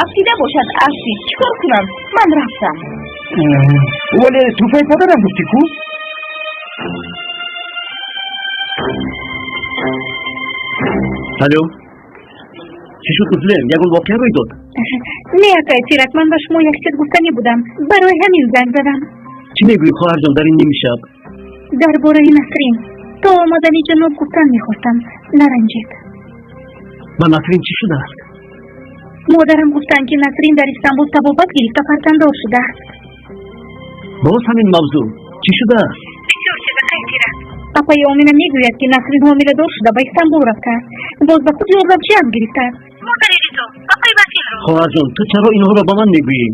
افسیده باشد افسید. چیکار کنم؟ من رفتم. ولی توفه پدرم گفتی کو؟ الو چی شد قزلم؟ یکون واقعه روی داد؟ نه اکای سیرک، من با شما یک چیز گفتنی بودم. برای همین زنگ زدم. چی میگوی خواهر جان در این نیمی شب؟ درباره نسرین تا آمدنی جناب گفتن میخواستم. نرنجید. با نسرین چی شده است؟ مادرم گفتن که نسرین در استانبول طبابت گرفته فرزنددار شده است. باز همین موضوع چی شده است؟ بسیار چیز خیلی. پاپای آمینه میگوید که نسرین حامله دار شده به استانبول رفته. باز به خود یاردمچی هم گرفته است. مادر تو پاپای وکیل رو. خواهر جان تو چرا اینها را به من میگویی؟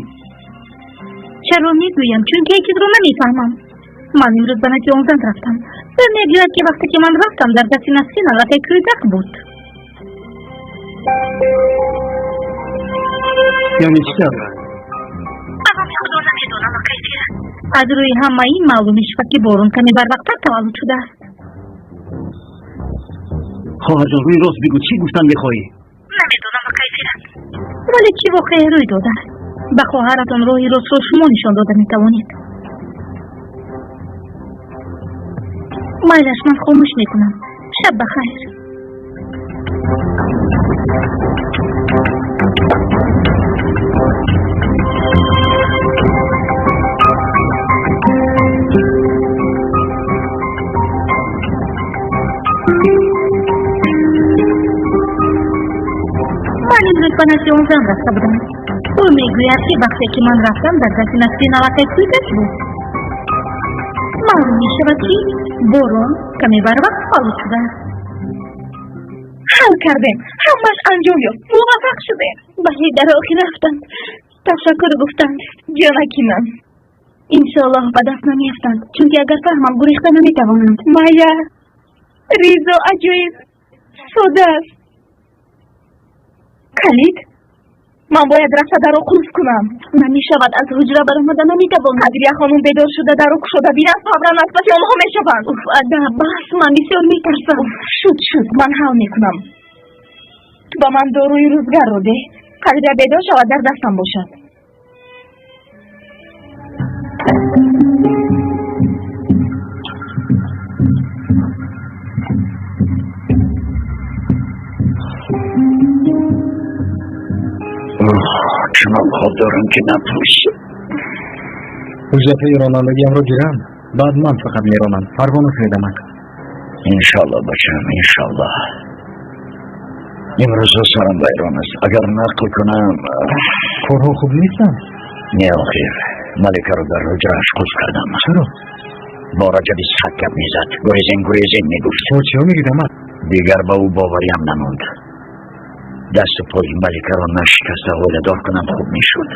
چرا میگویم؟ چون که چیز رو نمیفهمم. من امروز به نجی آموزند رفتم. و میگوید که وقتی که من رفتم در دست نسرین البته کودک بود. یعنی چی شد؟ از روی همه این معلوم میشود که بارون کمی بر وقت تولد شده است. خواهر جان روی راست بگو چی گفتن میخواهی؟ نمیدونم ولی چی واقعی روی داده است؟ به خواهرتان راهی راست رو شما نشان داده میتوانید. مایلش من خاموش میکنم. شب بخیر. من امروز به نزد آموزان رفته بودم. او میگوید که وقتی که من رفتم در دست نسرین علاقه کودک بود. معلوم میشود که بارون کمی بر وقت خالد شده است. حل کردیم. همش انجام یافت. موفق شدیم. ولی در آخر رفتند. تشکر گفتند. جانکی من. انشاءالله به دست نمیافتند. چون که اگر فهمم گریخته نمیتوانند. مایا ریزا عجیب ساده است. کلید؟ من باید رفته در رو قلف کنم. نمیشود از حجره برآمده نمیتوانم. قدریه خانم بیدار شده در رو شده بینم صبرم از پس آنها میشوند. اوف ادب بس من بسیار میترسم. شد من حل میکنم. تو با من داروی روزگار رو ده. قدریه بیدار شود در دستم باشد. شما خواب دارم که نپوش. حجت رانندگی هم رو گیرم، بعد من فقط میرانم. پروانه خریدم. انشالله بچم، انشالله. امروز سرم بیرون است. اگر نقل کنم کارها خوب نیستم. نه آخیر ملکه رو در رجرش خوز کردم. چرا؟ با رجبی صد گپ میزد، گریزین میگفت. چی ها میگید اما؟ دیگر با او باوریم نموند. دست و پای ملکه رو نشکسته حوله دار کنم خوب میشد.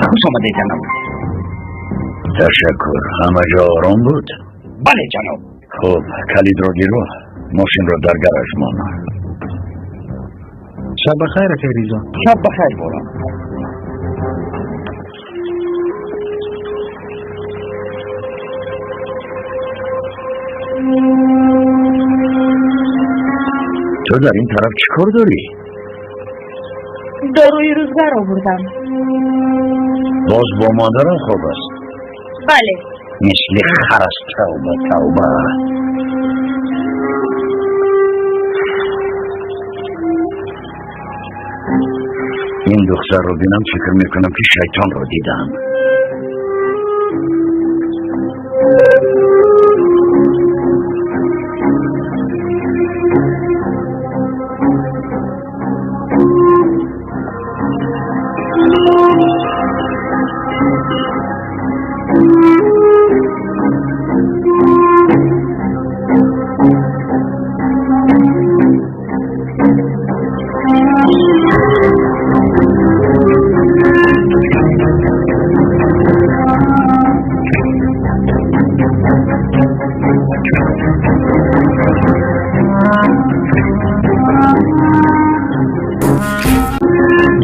خوش آمده جناب. تشکر. همه جا آرام بود؟ بله جناب. خب کلید رو گیرو، ماشین رو در گراژ مانا. شب بخیر فریزا. شب بخیر بولم. تو در این طرف چی کار داری؟ داروی روزگار آوردم. باز با مادرم خوب است. بله. مثل خرس. توبه. این دختر رو بینم فکر میکنم که شیطان رو دیدم.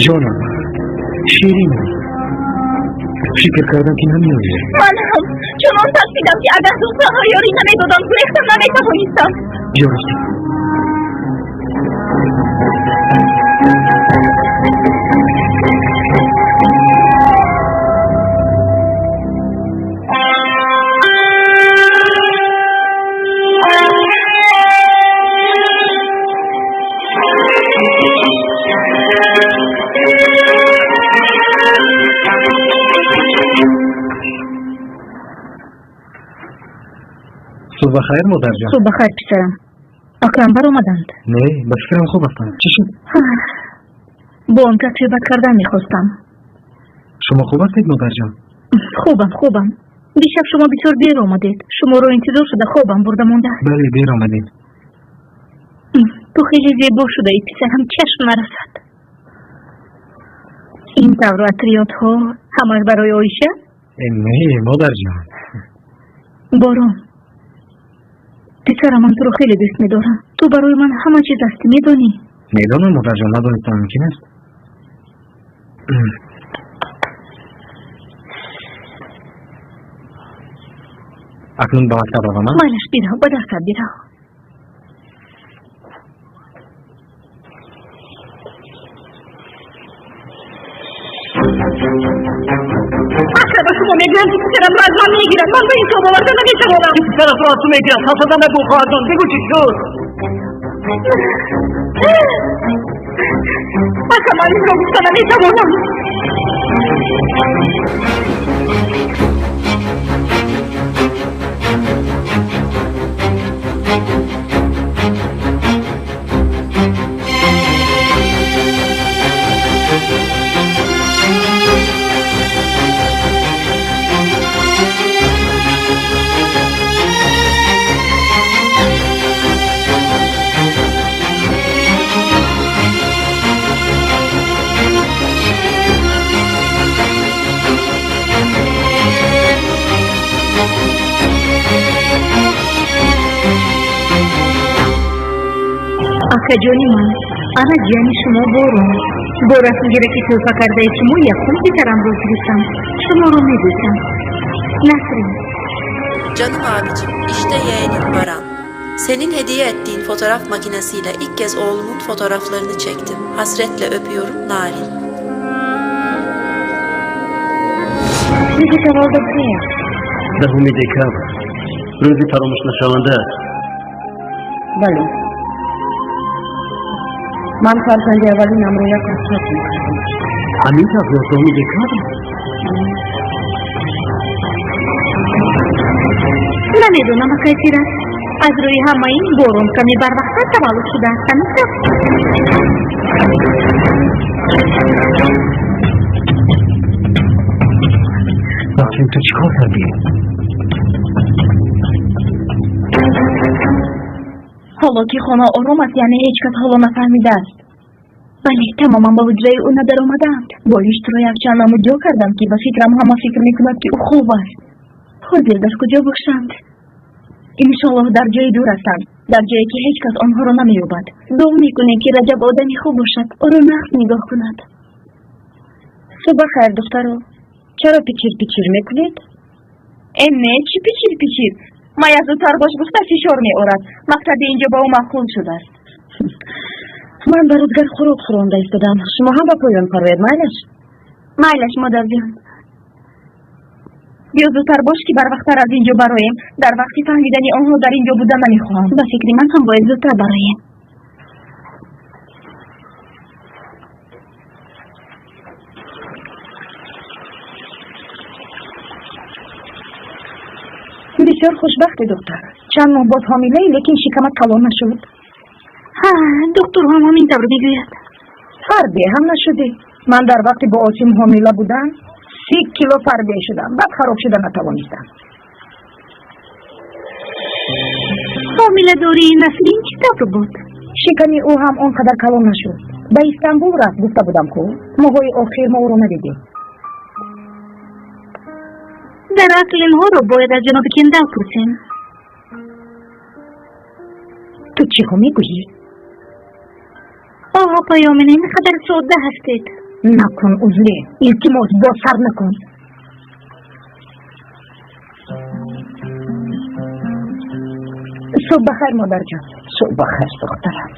جانم شیرین فکر کردم که نمیایی. من هم چنان ترسیدم که اگر دوستان را یاری نمیدادم گریختم نمیتوانستم. درسته. صبح بخیر مادر جان. صبح بخیر پسرم. اکرمبر اومدند؟ نه به فکرم خوب هستم. چی شد؟ با آن کسی بد کردن میخواستم. شما خوب هستید مادر جان؟ خوبم. دیشب شما بسیار دیر آمدید. شما رو انتظار شده خوابم برده مونده. بله دیر آمدید. تو خیلی زیبا شده ای پسرم، چشم نرسد. این طور عطریات ها همش برای آیشه؟ نه مادر جان. بارون پسرم، من تو رو خیلی دوست میدارم. تو برای من همه چیز هستی، میدانی؟ میدانم مادر جان، ندانستم ممکن است. اکنون به مکتب روم. مالش بیرو، به دفتر بیرو. اگر به شما میگویم که پسرم را از من میگیرد، من به این تو باورده نمیتوانم. که پسرت را از تو میگیرد، حسدا نگو خواهر جان. بگو چی شد. اگر من این را گفته نمیتوانم. آقا جانی من، آنا جانی شما برو. با رسمگیره که توفه کرده شما یکم بیترم روز گریستم شما رو میبوسم. Nasrin. Canım abicim, işte yeğenim Baran. Senin hediye ettiğin fotoğraf makinesiyle ilk kez oğlumun fotoğraflarını çektim. Hasretle öpüyorum, Narin. چیزی که والده بخیر در امید کم روزی فراموش نشونده است. بله من فرزند اولینم رو یک حسرت میکردم. همین تفریح به امید کم نمیدونم کسی را از روی همه این بارون کمی بر وقت تولد شده است نیست. نسرین تو چیکار کردی؟ حالا که خانه آرام است یعنی هیچ کس حالا نفهمیده است. بله تماما با وجه او ندر آمدند. بالشت را یک چند نمود جا کردم که به فکرم همه فکر میکند که او خوب است. حاضر در کجا بخشند؟ انشالله در جای دور هستند، در جایی که هیچ کس آنها را نمی‌یابد. دعا میکنیم که رجب آدمی خوب باشد، او را نقص نگاه کند. صبح خیر دخترو، چرا پیچیر پیچیر میکنید؟ نه چی پیچیر پیچیر؟ مایا زودتر باش گفته فشار می‌آورد. مقصد اینجا با او مخلوط شده است. من برادر خوراک خورنده ایستادم. شما هم با پایان پروید مایلش مادر جان. بیا زودتر باش که بر وقتتر از اینجا برایم. در وقتی فهمیدنی آنها در اینجا بودن نمیخواهم. به فکر من هم باید زودتر برایم. بسیار خوشبختی دختر. چند ماه باز حامله لیکن شکمت کلان نشد. دکتر هم همین طور میگوید. فربه هم نشده. من در وقتی با آسیم حامله بودم 30 کیلو فربه شدم. بعد خراب شده نتوانستم. حامله داری نسرین چی طور بود؟ شکمی او هم آنقدر کلان نشد. به استانبول رفت گفته بودم که ماهای آخر ما او رو ندیدیم. در اصل اینها رو باید از جناب کندل پرسیم. تو چی ها میگویی؟ آقا پیامنه اینقدر ساده هستید. نکن عزلی، التماس با سر نکن. صبح بخیر مادر جان. صبح بخیر دخترم.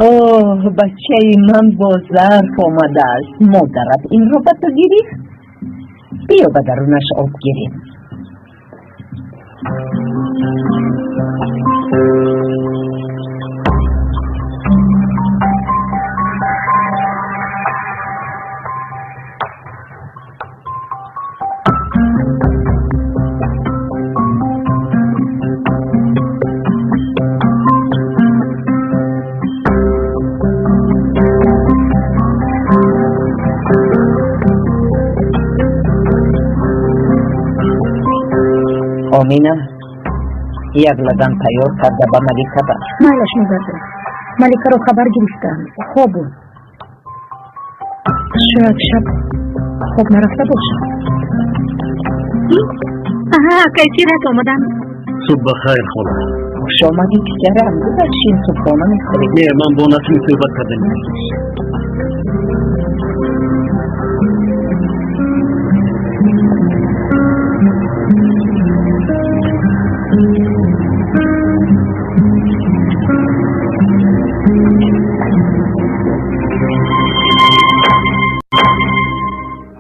اوه بچه من با ظرف آمده است. مادرت این رو به تو گیری؟ بیا به درونش آب گیریم. آمینه یک لگن تیار کرده به ملیکه بر. مایلش مادر. ملیکه رو خبر گرفتم. خوب بود. شاید شب خوب نرفته باشم. کیسی رات آمدن؟ صبح بخیر خاله. خوش آمدی پسرم. ببخشین صبحانه میخورید؟ نه من با نسرین صحبت کردم.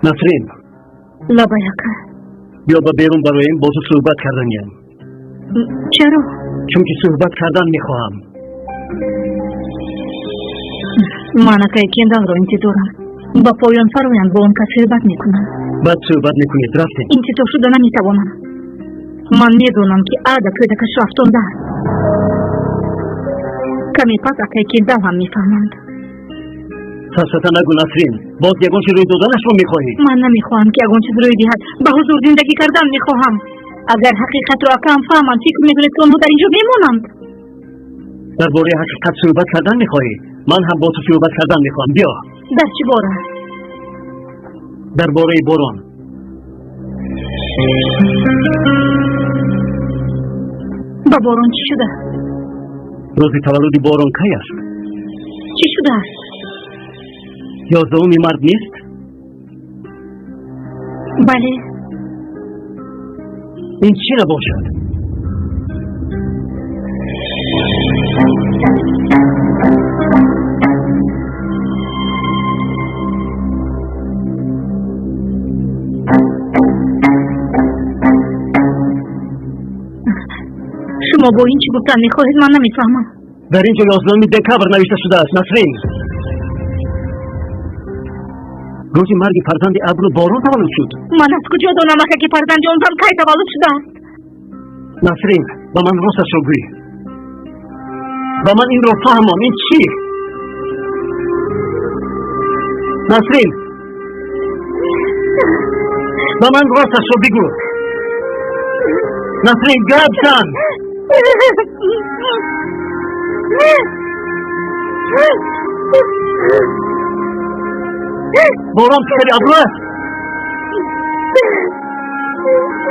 نسرین لابایاکا بیا با بیرون برایم با تو صحبت کردنیم. چرا؟ چون که صحبت کردن میخواهم. من اکای کندل رو انتظارم. با پایان فرویان با اون کس صحبت میکنم. بعد صحبت میکنید رفتیم. انتظار شده نمیتوانم. من میدونم که عاده کودکش رفتانده است. کمی پس اکای کندل هم میفهمند. سرسته نگو نسرین. باز یگان چیز روی دادنش رو میخواهی؟ من نمیخواهم که یگان چیز روی دهد. به حضور زندگی کردن میخواهم. اگر حقیقت رو اکام فهمند فکر میکنید که آنها در اینجا میمونند. درباره حقیقت صحبت کردن میخواهی؟ من هم با تو صحبت کردن میخواهم. بیا. در چی باره؟ درباره باران. با باران چی شده؟ روز تولد بارون کی است؟ چی شده است؟ 11 مارد نیست؟ بله. این چی نباشد؟ شما با این چی گفتن میخواهید؟ من نمیفهمم. در اینجا 11 دکامبر نوشته شده است نسرین. روز مرگ فرزند ابرو بارون تولد شد. من از کجا دانم که فرزند اونم کی تولد شده است؟ نسرین با من راستش رو گوی. با من این رو فهمم. این چی؟ نسرین با من راستش رو بگو. نسرین گرد کن. باران پسر ابرو است.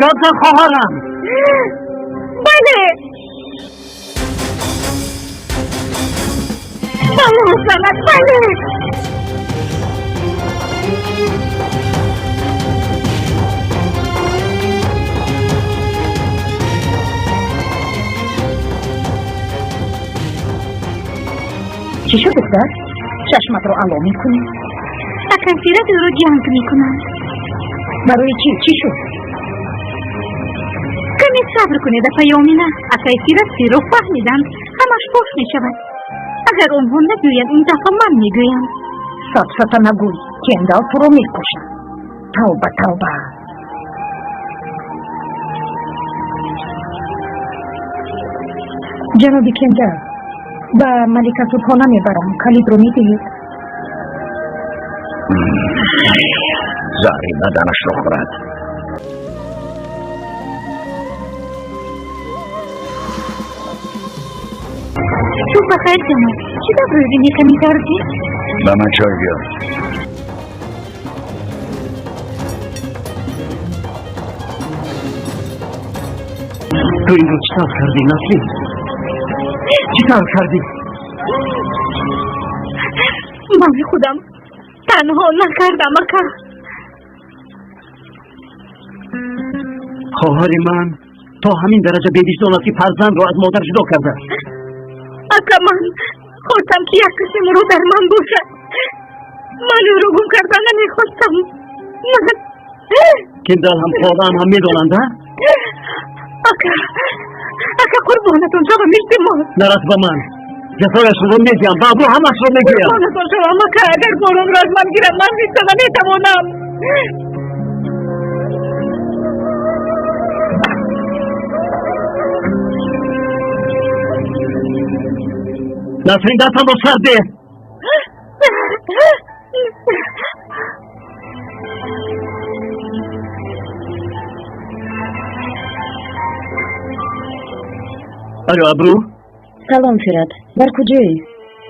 گرد کن خواهرم. بله. بله سلام. بله. چی شد دختر؟ چشمت رو علام میکنی؟ اکنفیرت رو جنگ میکنم. برای چی؟ چی شد؟ کمی صبر کنید پیامینه. اکنفیرت رو فهمیدن همش پاش میشود. اگر اونها نگوید این دفعه من میگویم. سفسطه نگوی. کندال تو رو میکشن. توبه توبه. جنابی کندال با ملکه سلطانه میبرم. کلید رو میدهید. زهری بدنش رو خورد. تو بخیر جناب. چی دبرویدی میکنی کردی؟ به من چای بیار. تو این رو چطور کردی نسرین؟ چطور کردی؟ من خودم تنها نکردم اکا. خواهر من تا همین درجه بی‌وجدان است که فرزند رو از مادر جدا کرده. اکا من خواستم که یک کسی مرو در من باشد. من او رو گم کردن نمیخواستم. من کندال هم خواهرم هم میدانند. اکا قربانتون شما میشتیم. نرس با من. جزایش رو میگیم. بابو همش رو میگیم. قربانتون شما اکا اگر بارون را از من گیرم من نیستم و نمیتوانم. نسرین دستم رو سر ده. الو ابرو. سلام فرد. در کجایی؟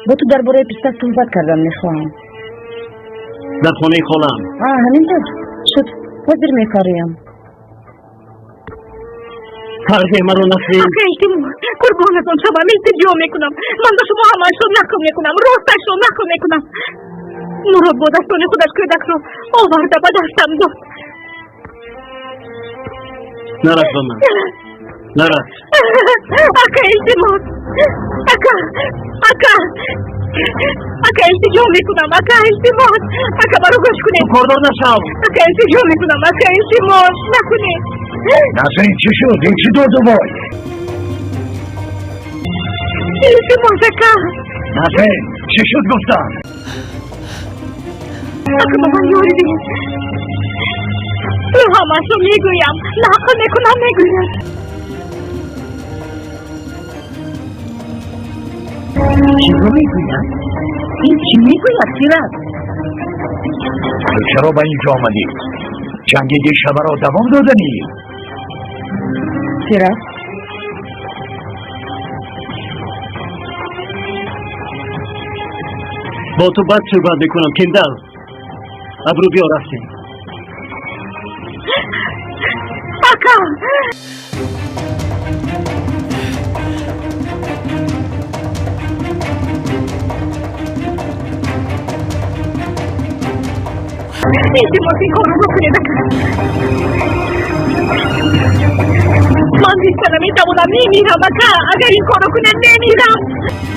با تو درباره پسر صحبت کردم میخواهم. در خانه خالم. همینطور شد. حاضر میکاریم. فرده من رو نسرین. اکا احتمال قربانتون شما التجا میکنم. من به شما همش رو نکن میکنم. راستش رو نکن میکنم. مراد با دستان خودش کودک رو آورده به دستم داد. نرس با من. نرس. اکا احتمال. اکا التجا میکنم. اکا احتمال. اکا برو گوش کنید. کاردار نشو. اکا التجا میکنم. اکا احتمال نکنید. نسرین چی شد؟ این چی دو دوای؟ احتمال اکا. نسرین چی شد گفتم؟ اکا با من یاری بگید. رو همش رو میگویم. نقل میکنم میگویم. چی رو میگویم؟ این چی میگوید فرد؟ تو چرا به اینجا آمدی؟ جنگ یه شبه را دوام دادنی؟ فرد؟ با تو بد صحبت میکنم کندال. ابرو بیا رفتیم. اکا Intimo si corro con le Mandi sana minta una mimira maka agar in corro con le mimira.